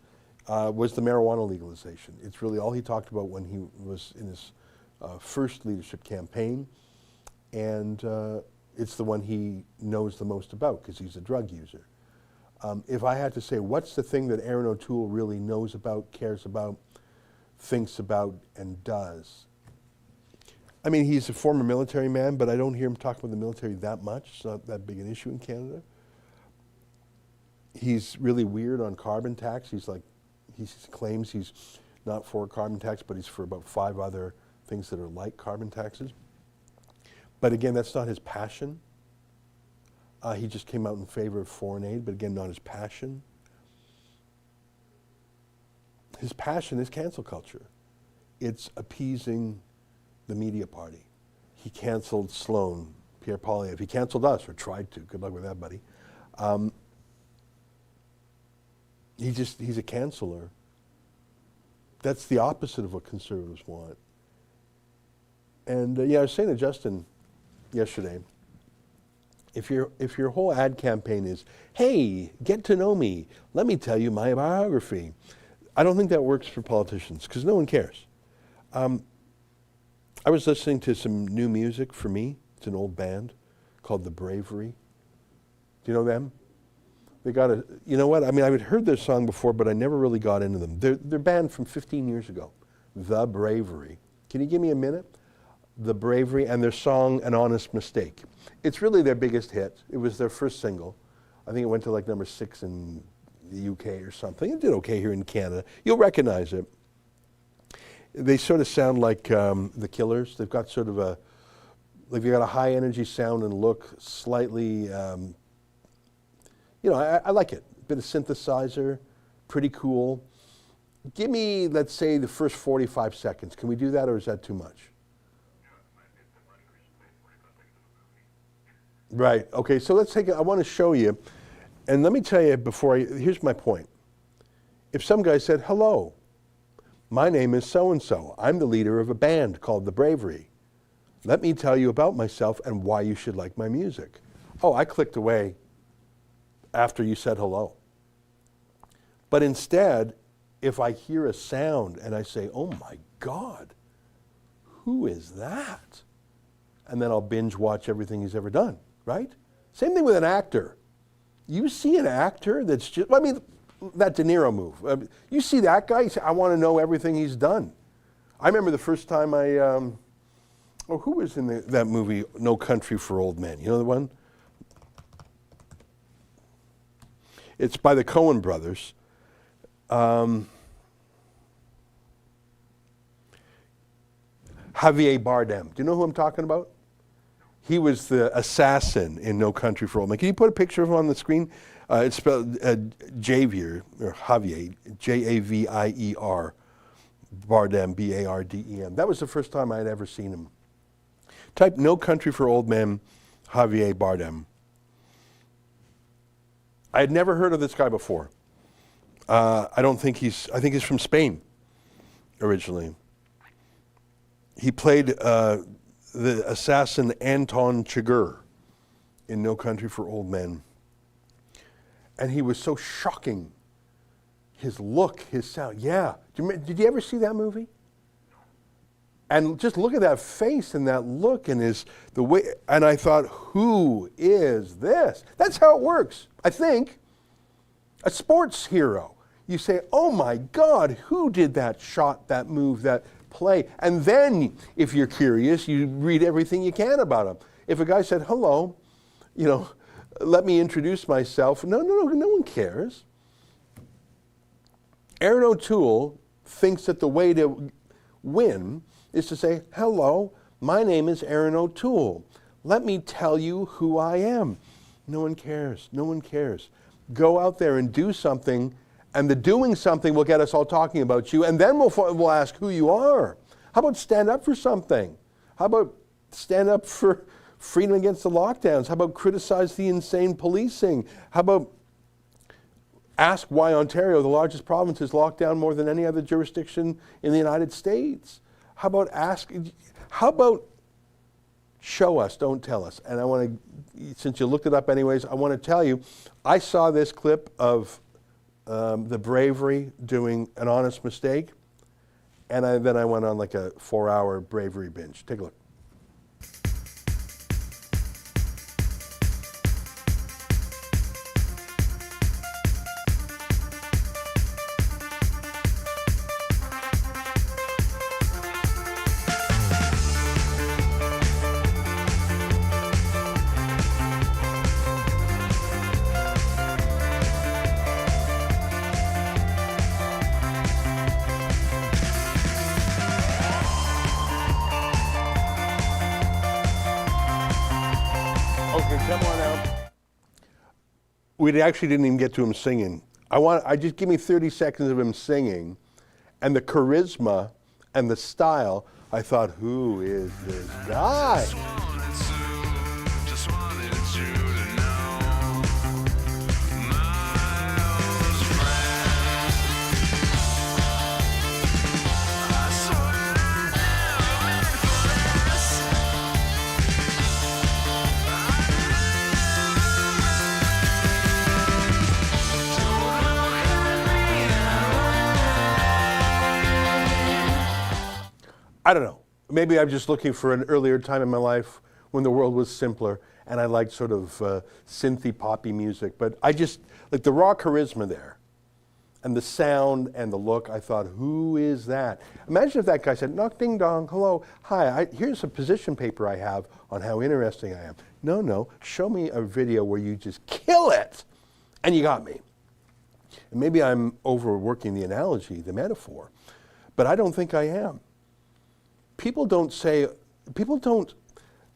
was the marijuana legalization. It's really all he talked about when he was in his first leadership campaign, and it's the one he knows the most about because he's a drug user. If I had to say what's the thing that Erin O'Toole really knows about, cares about, thinks about, and does, I mean, he's a former military man, but I don't hear him talk about the military that much. It's not that big an issue in Canada. He's really weird on carbon tax. He claims he's not for carbon tax, but he's for about 5 other things that are like carbon taxes. But again, that's not his passion. He just came out in favor of foreign aid, but again, not his passion. His passion is cancel culture. It's appeasing the media party. He canceled Sloan, Pierre Poilievre. He canceled us, or tried to. Good luck with that, buddy. He's a canceller. That's the opposite of what conservatives want. And I was saying to Justin yesterday, if your whole ad campaign is, hey, get to know me, let me tell you my biography, I don't think that works for politicians because no one cares. I was listening to some new music for me. It's an old band called The Bravery. Do you know them? They got you know what? I mean, I had heard their song before, but I never really got into them. They're banned from 15 years ago. The Bravery. Can you give me a minute? The Bravery, and their song, An Honest Mistake. It's really their biggest hit. It was their first single. I think it went to like number 6 in the UK or something. It did okay here in Canada. You'll recognize it. They sort of sound like the Killers. They've got sort of they've got a high energy sound and look, slightly, I like it. Bit of synthesizer, pretty cool. Give me, let's say, the first 45 seconds. Can we do that, or is that too much? Right. Okay, so let's take it. I want to show you. And let me tell you here's my point. If some guy said, hello, my name is so-and-so. I'm the leader of a band called The Bravery. Let me tell you about myself and why you should like my music. Oh, I clicked away after you said hello. But instead, if I hear a sound and I say, oh my God, who is that? And then I'll binge watch everything he's ever done, right? Same thing with an actor. You see an actor that's just, I mean, that De Niro move. You see that guy, you say, I want to know everything he's done. I remember the first time who was in that movie, No Country for Old Men? You know the one? It's by the Coen brothers. Javier Bardem. Do you know who I'm talking about? He was the assassin in No Country for Old Men. Can you put a picture of him on the screen? It's spelled Javier, or Javier, Javier, Bardem, Bardem. That was the first time I had ever seen him. Type No Country for Old Men, Javier Bardem. I had never heard of this guy before. I think he's from Spain originally. He played the assassin Anton Chigurh in No Country for Old Men. And he was so shocking. His look, his sound. Yeah. Did you ever see that movie? And just look at that face and that look and the way, and I thought, who is this? That's how it works, I think. A sports hero. You say, oh my God, who did that shot, that move, that play? And then, if you're curious, you read everything you can about him. If a guy said, hello, let me introduce myself. No one cares. Aaron O'Toole thinks that the way to win is to say, hello, my name is Aaron O'Toole. Let me tell you who I am. No one cares. No one cares. Go out there and do something, and the doing something will get us all talking about you, and then we'll ask who you are. How about stand up for something? How about stand up for freedom against the lockdowns? How about criticize the insane policing? How about ask why Ontario, the largest province, is locked down more than any other jurisdiction in the United States? How about show us, don't tell us? And I want to, since you looked it up anyways, I want to tell you, I saw this clip of The Bravery doing An Honest Mistake, and then I went on like a 4-hour Bravery binge. Take a look. Okay, come on out. We actually didn't even get to him singing. I just give me 30 seconds of him singing, and the charisma and the style. I thought, who is this guy? I don't know. Maybe I'm just looking for an earlier time in my life when the world was simpler and I liked sort of synthy poppy music. But I just, like the raw charisma there and the sound and the look, I thought, who is that? Imagine if that guy said, knock ding dong, hello, hi, here's a position paper I have on how interesting I am. No, show me a video where you just kill it. And you got me. And maybe I'm overworking the analogy, the metaphor, but I don't think I am. People don't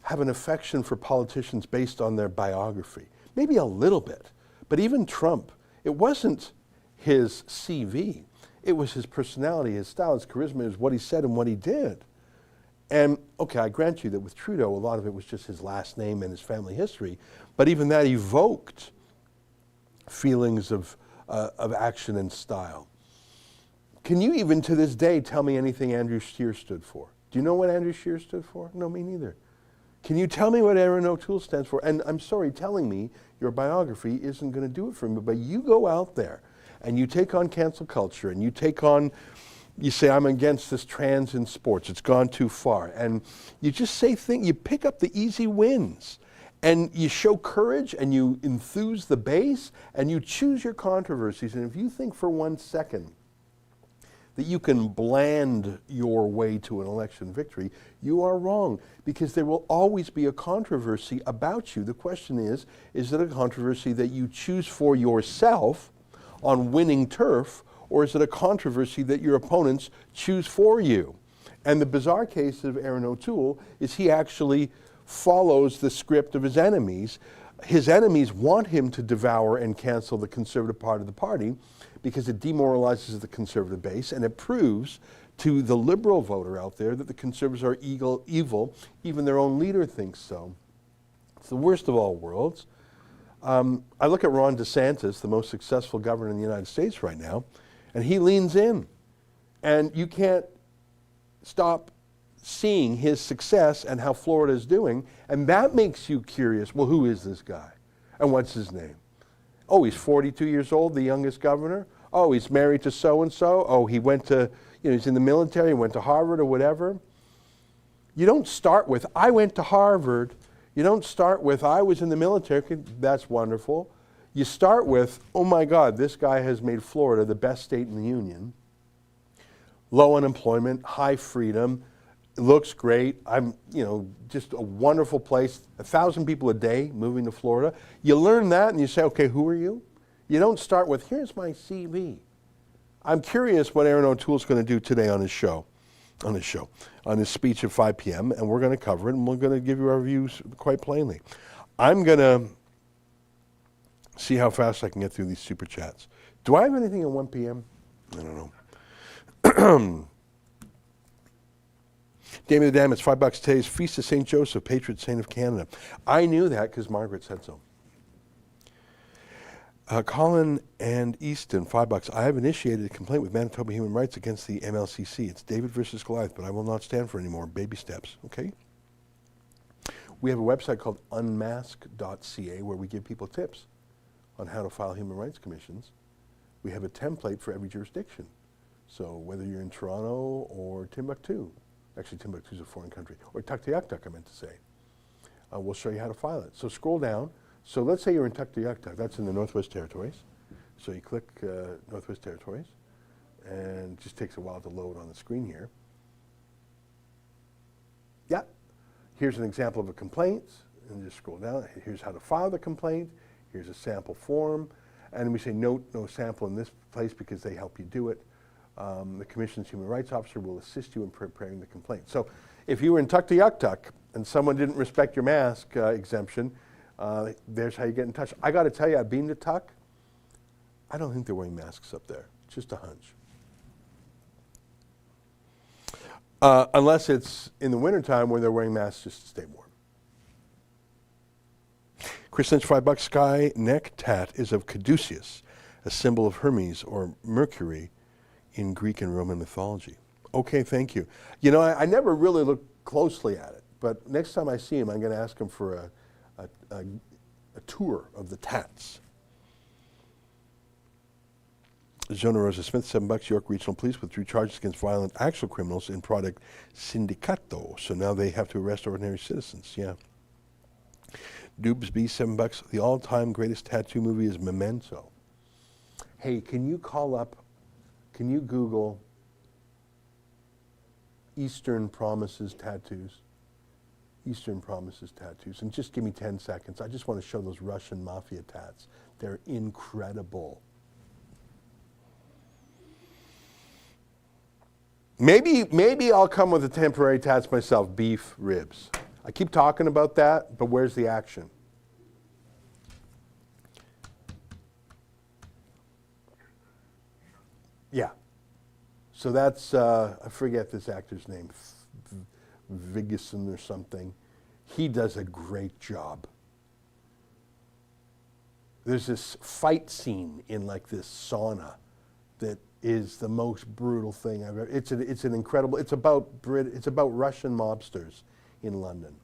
have an affection for politicians based on their biography. Maybe a little bit, but even Trump, it wasn't his CV. It was his personality, his style, his charisma, it was what he said and what he did. And, okay, I grant you that with Trudeau, a lot of it was just his last name and his family history, but even that evoked feelings of action and style. Can you even to this day tell me anything Andrew Scheer stood for? Do you know what Andrew Scheer stood for? No, me neither. Can you tell me what Aaron O'Toole stands for? And I'm sorry, telling me your biography isn't going to do it for me, but you go out there and you take on cancel culture and you take on, you say, I'm against this trans in sports, it's gone too far. And you just say things, you pick up the easy wins. And you show courage and you enthuse the base and you choose your controversies. And if you think for 1 second that you can bland your way to an election victory, you are wrong, because there will always be a controversy about you. The question is it a controversy that you choose for yourself on winning turf, or is it a controversy that your opponents choose for you? And the bizarre case of Aaron O'Toole is he actually follows the script of his enemies. His enemies want him to devour and cancel the conservative part of the party because it demoralizes the conservative base, and it proves to the liberal voter out there that the conservatives are evil. Even their own leader thinks so. It's the worst of all worlds. I look at Ron DeSantis, the most successful governor in the United States right now, and he leans in. And you can't stop seeing his success and how Florida is doing, and that makes you curious, well, who is this guy? And what's his name? Oh, he's 42 years old, the youngest governor. Oh, he's married to so-and-so. Oh, he went to, he's in the military, he went to Harvard or whatever. You don't start with, I went to Harvard. You don't start with, I was in the military. That's wonderful. You start with, oh my God, this guy has made Florida the best state in the union. Low unemployment, high freedom, it looks great. I'm, just a wonderful place. 1,000 people a day moving to Florida. You learn that and you say, okay, who are you? You don't start with, here's my CV. I'm curious what Aaron O'Toole's going to do today on his speech at 5 p.m., and we're going to cover it, and we're going to give you our views quite plainly. I'm going to see how fast I can get through these super chats. Do I have anything at 1 p.m.? I don't know. Damien the Dam, it's $5 today's Feast of St. Joseph, patron saint of Canada. I knew that because Margaret said so. Colin and Easton, $5. I have initiated a complaint with Manitoba Human Rights against the MLCC. It's David versus Goliath, but I will not stand for any more. Baby steps, okay? We have a website called unmask.ca where we give people tips on how to file human rights commissions. We have a template for every jurisdiction. So whether you're in Toronto or Timbuktu, actually Timbuktu is a foreign country, or Tuktoyaktuk, I meant to say, we'll show you how to file it. So scroll down. So let's say you're in Tuktoyaktuk, that's in the Northwest Territories. So you click Northwest Territories, and it just takes a while to load on the screen here. Yeah, here's an example of a complaint, and just scroll down. Here's how to file the complaint. Here's a sample form, and we say note no sample in this place because they help you do it. The Commission's Human Rights Officer will assist you in preparing the complaint. So if you were in Tuktoyaktuk and someone didn't respect your mask exemption, there's how you get in touch. I got to tell you, I've been to Tuk. I don't think they're wearing masks up there. It's just a hunch. Unless it's in the wintertime where they're wearing masks just to stay warm. Chris Lynch, $5. Sky neck tat is of Caduceus, a symbol of Hermes or Mercury in Greek and Roman mythology. Okay, thank you. I never really looked closely at it, but next time I see him, I'm going to ask him for a tour of the tats. Jonah Rosa Smith, $7. York Regional Police withdrew charges against violent actual criminals in Project Sindicato, so now they have to arrest ordinary citizens. Yeah. Dubes B, $7. The all-time greatest tattoo movie is Memento. Hey, can you Google Eastern Promises tattoos? Eastern Promises tattoos, and just give me 10 seconds. I just want to show those Russian mafia tats. They're incredible. Maybe I'll come with the temporary tats myself, beef ribs. I keep talking about that, but where's the action? So that's, I forget this actor's name, Vigison or something. He does a great job. There's this fight scene in like this sauna that is the most brutal thing I've ever. It's an incredible. It's about Russian mobsters in London,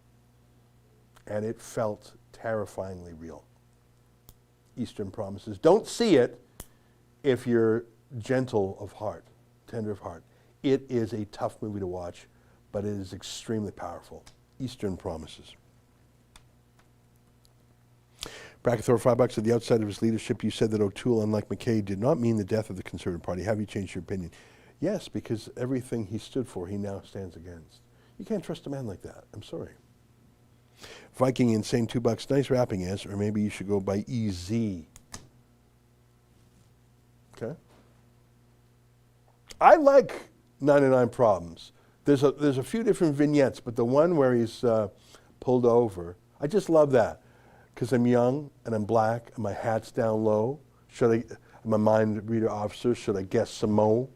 and it felt terrifyingly real. Eastern Promises. Don't see it if you're gentle of heart, tender of heart. It is a tough movie to watch, but it is extremely powerful. Eastern Promises. Brackethor, $5 at the outside of his leadership. You said that O'Toole, unlike McKay, did not mean the death of the Conservative Party. Have you changed your opinion? Yes, because everything he stood for, he now stands against. You can't trust a man like that. I'm sorry. Viking Insane, $2. Nice rapping, Az, or maybe you should go by EZ. Okay. I like 99 Problems. There's a few different vignettes, but the one where he's pulled over, I just love that. Because I'm young and I'm black and my hat's down low. I'm a mind reader officer, should I guess some mo?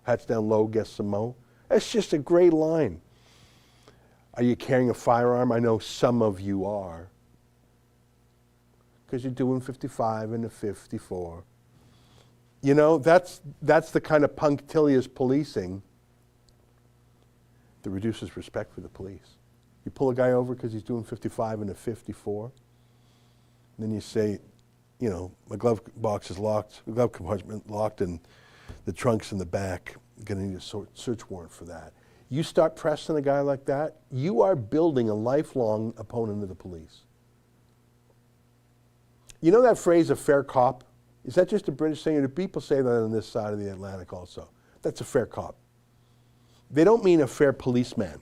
Hat's down low, guess some mo? That's just a great line. Are you carrying a firearm? I know some of you are. Because you're doing 55 and a 54. You know, that's the kind of punctilious policing that reduces respect for the police. You pull a guy over because he's doing 55 and a 54. Then you say, you know, my glove box is locked, the glove compartment locked, and the trunk's in the back. I'm going to need a search warrant for that. You start pressing a guy like that, you are building a lifelong opponent of the police. You know that phrase, a fair cop? Is that just a British thing, or do people say that on this side of the Atlantic also? That's a fair cop. They don't mean a fair policeman.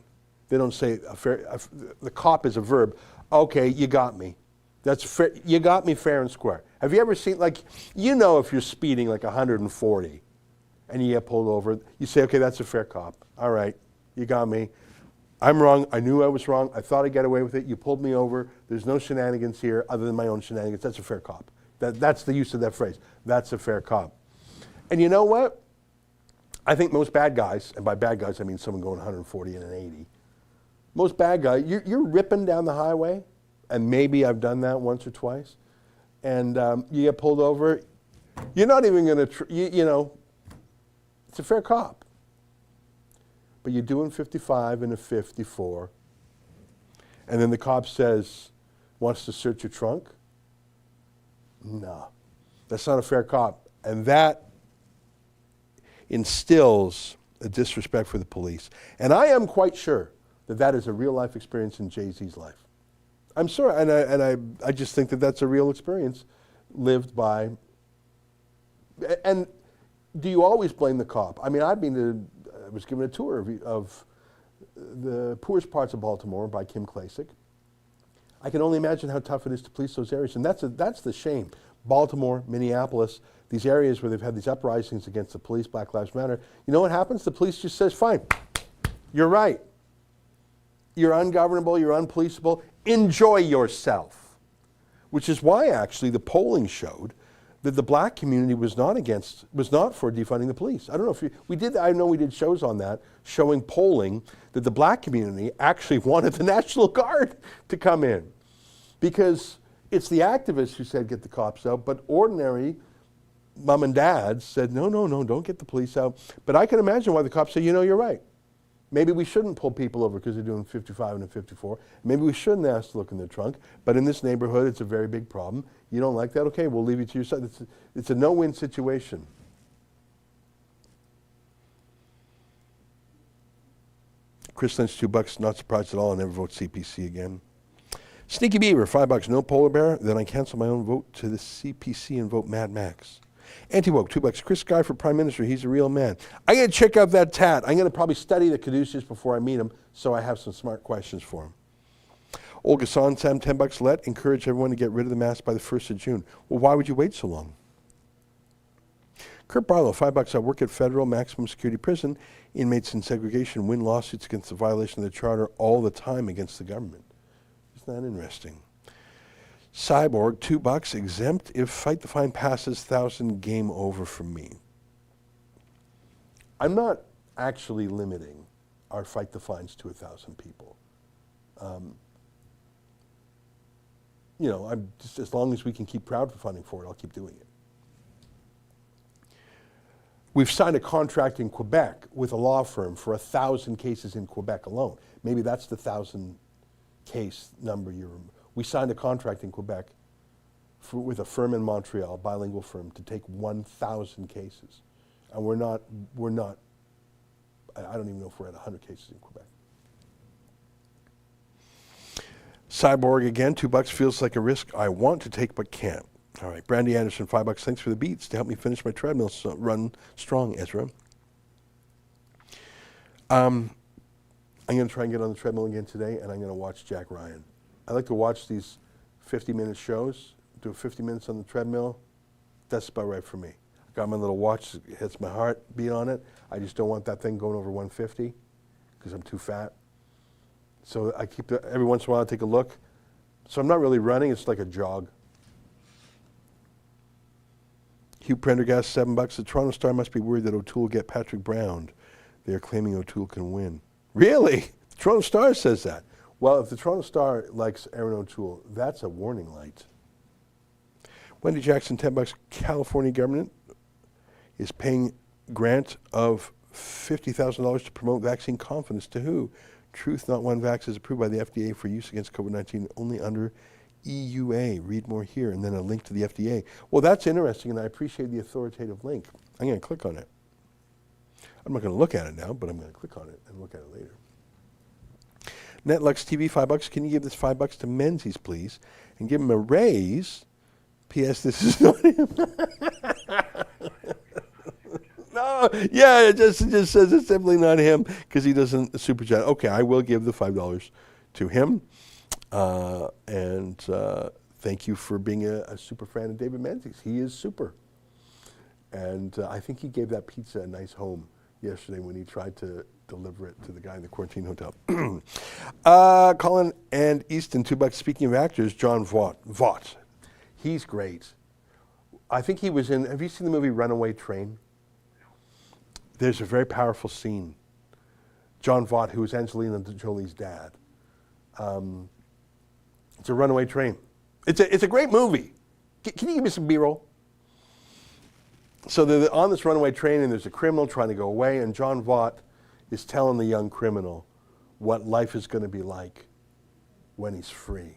They don't say the cop is a verb. Okay, you got me. That's fair. You got me fair and square. Have you ever seen, like, you know, if you're speeding like 140 and you get pulled over, you say, okay, that's a fair cop. All right, you got me. I'm wrong. I knew I was wrong. I thought I'd get away with it. You pulled me over. There's no shenanigans here other than my own shenanigans. That's a fair cop. That's the use of that phrase. That's a fair cop. And you know what? I think most bad guys, and by bad guys I mean someone going 140 and an 80, most bad guys, you're ripping down the highway, and maybe I've done that once or twice, and you get pulled over, you're not even going to, you know, it's a fair cop. But you're doing 55 and a 54, and then the cop says, wants to search your trunk? No, that's not a fair cop. And that instills a disrespect for the police. And I am quite sure that that is a real life experience in Jay-Z's life. I'm sorry, and I just think that that's a real experience lived by. And do you always blame the cop? I mean, I was given a tour of the poorest parts of Baltimore by Kim Klasick. I can only imagine how tough it is to police those areas, and that's the shame. Baltimore, Minneapolis, these areas where they've had these uprisings against the police, Black Lives Matter. You know what happens? The police just says, fine, you're right. You're ungovernable, you're unpoliceable, enjoy yourself. Which is why actually the polling showed that the black community was not for defunding the police. I don't know if I know we did shows on that, showing polling that the black community actually wanted the National Guard to come in. Because it's the activists who said get the cops out, but ordinary mom and dads said, no, don't get the police out. But I can imagine why the cops say, you know, you're right. Maybe we shouldn't pull people over because they're doing 55 and a 54. Maybe we shouldn't ask to look in their trunk. But in this neighborhood, it's a very big problem. You don't like that? Okay, we'll leave you to your side. It's a no-win situation. Chris Lynch, $2, not surprised at all. I never vote CPC again. Sneaky Beaver, $5, no polar bear. Then I cancel my own vote to the CPC and vote Mad Max. Anti-woke, $2. Chris Guy for Prime Minister, he's a real man. I'm going to check out that tat. I'm going to probably study the Caduceus before I meet him, so I have some smart questions for him. Olga San, Sam, $10. Let encourage everyone to get rid of the mask by the 1st of June. Well, why would you wait so long? Kurt Barlow, $5. I work at federal maximum security prison. Inmates in segregation win lawsuits against the violation of the charter all the time against the government. Isn't that interesting? Cyborg, $2. Exempt if Fight the Fine passes 1,000, game over for me. I'm not actually limiting our fight the fines to 1,000 people. You know, I'm just, as long as we can keep crowdfunding for it, I'll keep doing it. We've signed a contract in Quebec with a law firm for 1,000 cases in Quebec alone. Maybe that's the 1,000 case number we signed a contract in Quebec with a firm in Montreal, a bilingual firm, to take 1,000 cases. And we're not, I don't even know if we're at 100 cases in Quebec. Cyborg again, $2 feels like a risk I want to take but can't. All right, Brandy Anderson, $5, thanks for the beats to help me finish my treadmill run strong, Ezra. I'm going to try and get on the treadmill again today, and I'm going to watch Jack Ryan. I like to watch these 50-minute shows, do 50 minutes on the treadmill. That's about right for me. I got my little watch, it hits my heartbeat on it. I just don't want that thing going over 150 because I'm too fat. So I keep every once in a while I take a look. So I'm not really running, it's like a jog. Hugh Prendergast, $7. The Toronto Star must be worried that O'Toole will get Patrick Browned. They are claiming O'Toole can win. Really? The Toronto Star says that. Well, if the Toronto Star likes Aaron O'Toole, that's a warning light. Wendy Jackson, $10. California government is paying grant of $50,000 to promote vaccine confidence to who? Truth Not One Vax is approved by the FDA for use against COVID-19 only under EUA. Read more here, and then a link to the FDA. Well, that's interesting, and I appreciate the authoritative link. I'm going to click on it. I'm not going to look at it now, but I'm going to click on it and look at it later. Netlux TV, $5. Can you give this $5 to Menzies, please, and give him a raise? P.S. This is not him. No, yeah, it just says it's definitely not him because he doesn't super chat. Okay, I will give the $5 to him. And thank you for being a super fan of David Menzies. He is super. And I think he gave that pizza a nice home yesterday when he tried to deliver it to the guy in the quarantine hotel. Colin and Easton, $2. Speaking of actors, John Vaught. He's great. I think he was in, have you seen the movie Runaway Train? There's a very powerful scene. John Vaught, who was Angelina Jolie's dad. It's a runaway train. It's a great movie. Can you give me some B-roll? So they're on this runaway train, and there's a criminal trying to go away, and John Vaught is telling the young criminal what life is going to be like when he's free.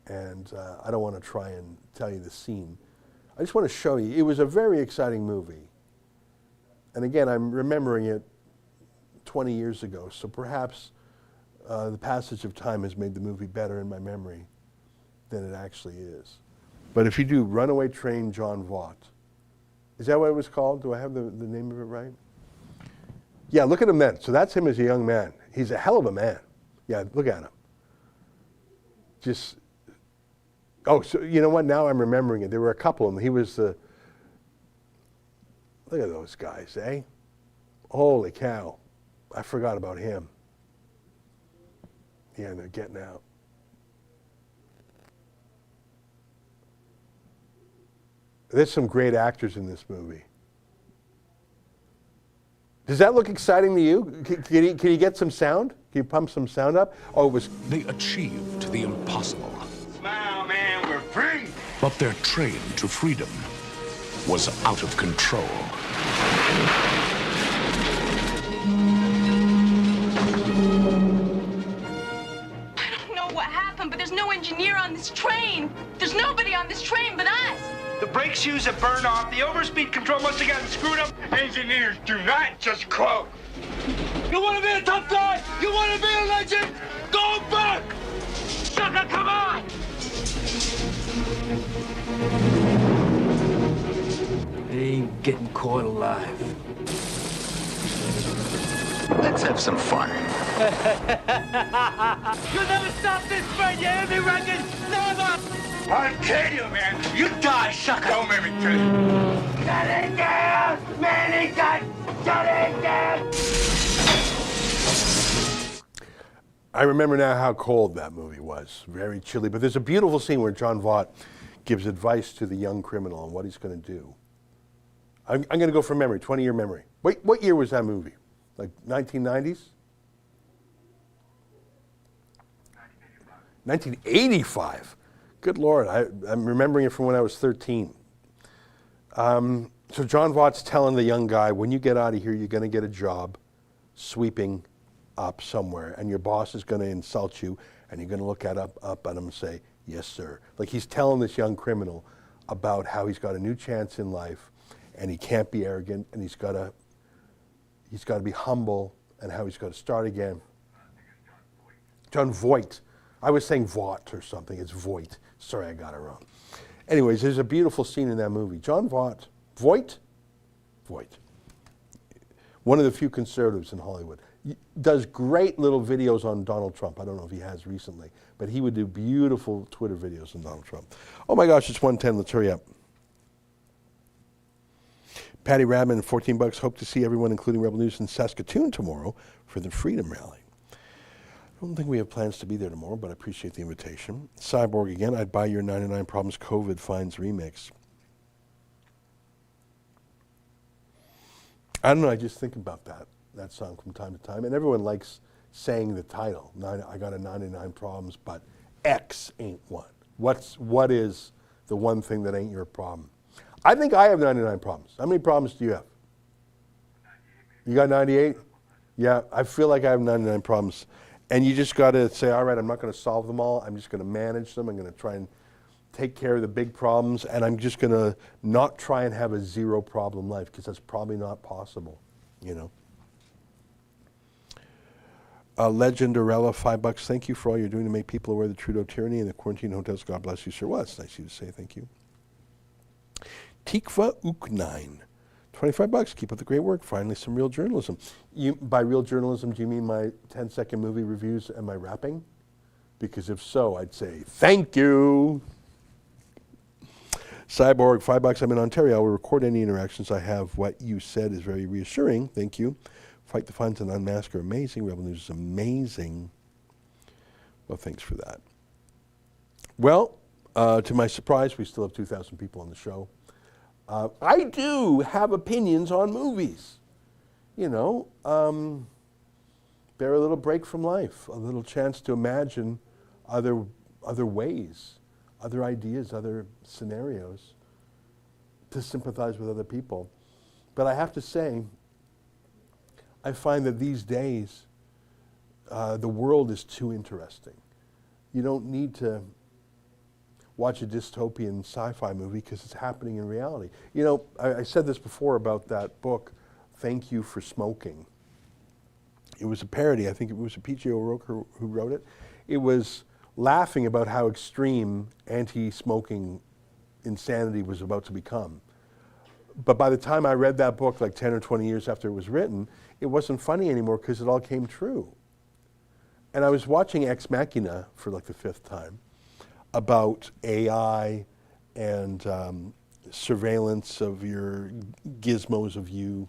And I don't want to try and tell you the scene. I just want to show you. It was a very exciting movie. And again, I'm remembering it 20 years ago, so perhaps the passage of time has made the movie better in my memory than it actually is. But if you do Runaway Train, John Vaught, is that what it was called? Do I have the name of it right? Yeah, look at him then. So that's him as a young man. He's a hell of a man. Yeah, look at him. Just, oh, so you know what? Now I'm remembering it. There were a couple of them. He was the, look at those guys, eh? Holy cow. I forgot about him. Yeah, they're getting out. There's some great actors in this movie. Does that look exciting to you? Can you get some sound? Can you pump some sound up? Oh, it was... They achieved the impossible. Smile, man, we're free. But their train to freedom was out of control. I don't know what happened, but there's no engineer on this train. There's nobody on this train but us. The brake shoes have burned off. The overspeed control must have gotten screwed up. Engineers do not just quote. You want to be a tough guy? You want to be a legend? Go back! Sucker, come on! Ain't getting caught alive. Let's have some fun. You'll never stop this train, you hear me, Regan? Never! I'll kill you, man. You die, sucker. Don't make me kill you. Get in there! Man, get in there! I remember now how cold that movie was. Very chilly. But there's a beautiful scene where John Vaught gives advice to the young criminal on what he's going to do. I'm going to go from memory, 20-year memory. Wait, what year was that movie? Like 1990s? 1985. Good Lord, I'm remembering it from when I was 13. So John Vaught's telling the young guy, when you get out of here, you're going to get a job sweeping up somewhere, and your boss is going to insult you, and you're going to look up at him and say, yes, sir. Like he's telling this young criminal about how he's got a new chance in life, and he can't be arrogant, and he's got to be humble, and how he's got to start again. John Voight. I was saying Vaught or something. It's Voight. Sorry, I got it wrong. Anyways, there's a beautiful scene in that movie. John Voight. Voight? One of the few conservatives in Hollywood. Does great little videos on Donald Trump. I don't know if he has recently, but he would do beautiful Twitter videos on Donald Trump. Oh my gosh, it's 1:10. Let's hurry up. Patty Radman, $14. Hope to see everyone, including Rebel News, in Saskatoon tomorrow for the Freedom Rally. I don't think we have plans to be there tomorrow, but I appreciate the invitation. Cyborg again, I'd buy your 99 Problems COVID Fines remix. I don't know, I just think about that song from time to time, and everyone likes saying the title. I got a 99 problems, but X ain't one. What is the one thing that ain't your problem? I think I have 99 problems. How many problems do you have? You got 98? Yeah, I feel like I have 99 problems. And you just got to say, all right, I'm not going to solve them all. I'm just going to manage them. I'm going to try and take care of the big problems. And I'm just going to not try and have a zero problem life, because that's probably not possible, you know. Legend Arella, $5. Thank you for all you're doing to make people aware of the Trudeau tyranny and the quarantine hotels. God bless you, sir. Well, it's nice of you to say thank you. Tikva Uk9, $25. Keep up the great work. Finally, some real journalism. By real journalism, do you mean my 10-second movie reviews and my rapping? Because if so, I'd say thank you. Cyborg, $5. I'm in Ontario. I will record any interactions I have. What you said is very reassuring. Thank you. Fight the Funds and Unmask are amazing. Rebel News is amazing. Well, thanks for that. Well, to my surprise, we still have 2,000 people on the show. I do have opinions on movies. You know, they're a little break from life, a little chance to imagine other ways, other ideas, other scenarios, to sympathize with other people. But I have to say, I find that these days, the world is too interesting. You don't need to watch a dystopian sci-fi movie because it's happening in reality. You know, I said this before about that book, Thank You for Smoking. It was a parody. I think it was a P.J. O'Rourke who wrote it. It was laughing about how extreme anti-smoking insanity was about to become. But by the time I read that book, like 10 or 20 years after it was written, it wasn't funny anymore because it all came true. And I was watching Ex Machina for like the 5th time, about AI and surveillance of your gizmos of you.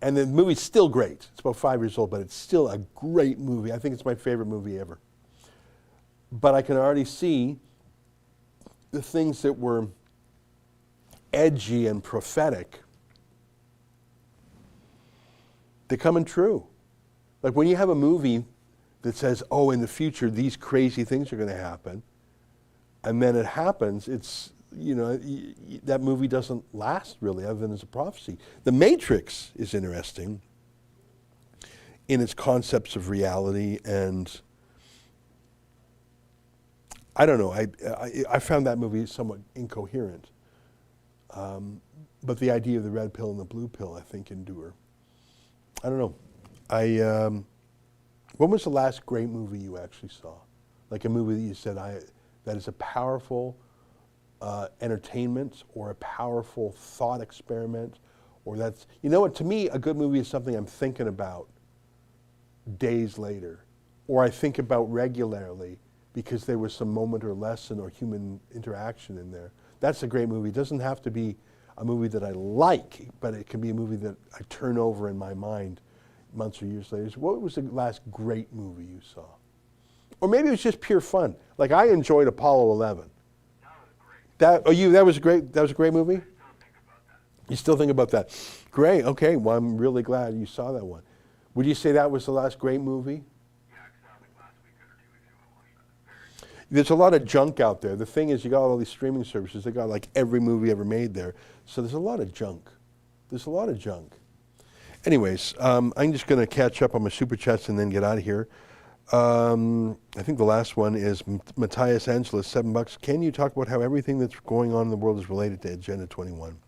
And the movie's still great. It's about 5 years old, but it's still a great movie. I think it's my favorite movie ever. But I can already see the things that were edgy and prophetic, they're coming true. Like when you have a movie that says, oh, in the future, these crazy things are going to happen, and then it happens, it's, you know, that movie doesn't last really, other than as a prophecy. The Matrix is interesting in its concepts of reality, and I don't know, I found that movie somewhat incoherent. But the idea of the red pill and the blue pill, I think, endure. I don't know. When was the last great movie you actually saw? Like a movie that you said, that is a powerful entertainment or a powerful thought experiment, or that's, you know what, to me, a good movie is something I'm thinking about days later, or I think about regularly because there was some moment or lesson or human interaction in there. That's a great movie. It doesn't have to be a movie that I like, but it can be a movie that I turn over in my mind months or years later. So what was the last great movie you saw? Or maybe it was just pure fun. Like I enjoyed Apollo 11. That was a great movie? You still think about that. Great. Okay. Well, I'm really glad you saw that one. Would you say that was the last great movie? There's a lot of junk out there. The thing is, you got all these streaming services. They got like every movie ever made there. So there's a lot of junk. There's a lot of junk. Anyways, I'm just going to catch up on my super chats and then get out of here. I think the last one is Matthias Angeles, $7. Can you talk about how everything that's going on in the world is related to Agenda 21?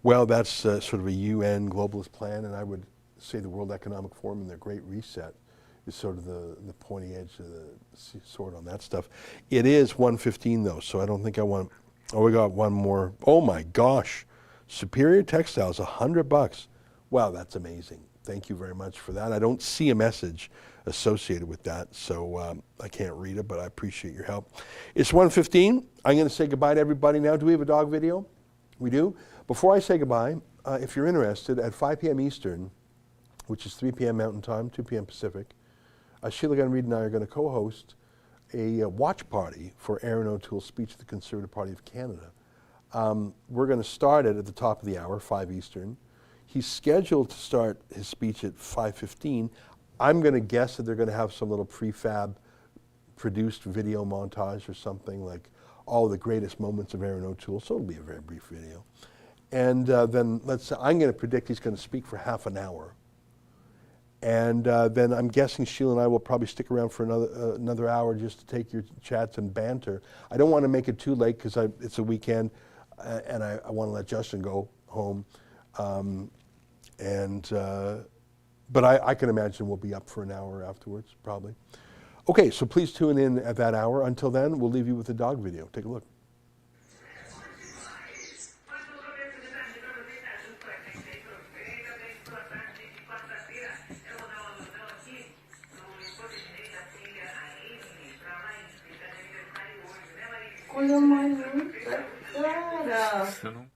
Well, that's sort of a UN globalist plan, and I would say the World Economic Forum and their Great Reset is sort of the pointy edge of the sword on that stuff. It is 1:15 though, so I don't think I want. Oh, we got one more. Oh my gosh, Superior Textiles, $100. Wow, that's amazing. Thank you very much for that. I don't see a message associated with that, so I can't read it, but I appreciate your help. It's 1:15. I'm going to say goodbye to everybody now. Do we have a dog video? We do. Before I say goodbye, if you're interested, at 5 p.m. Eastern, which is 3 p.m. Mountain Time, 2 p.m. Pacific, Sheila Gunn Reid and I are going to co-host a watch party for Aaron O'Toole's speech at the Conservative Party of Canada. We're going to start it at the top of the hour, 5 Eastern. He's scheduled to start his speech at 5:15. I'm going to guess that they're going to have some little prefab produced video montage or something like all the greatest moments of Aaron O'Toole. So it'll be a very brief video. And then I'm going to predict he's going to speak for half an hour. And then I'm guessing Sheila and I will probably stick around for another hour just to take your chats and banter. I don't want to make it too late because it's a weekend, and I want to let Justin go home. But I can imagine we'll be up for an hour afterwards, probably. Okay, so please tune in at that hour. Until then, we'll leave you with the dog video. Take a look. Coisa mais linda, cara.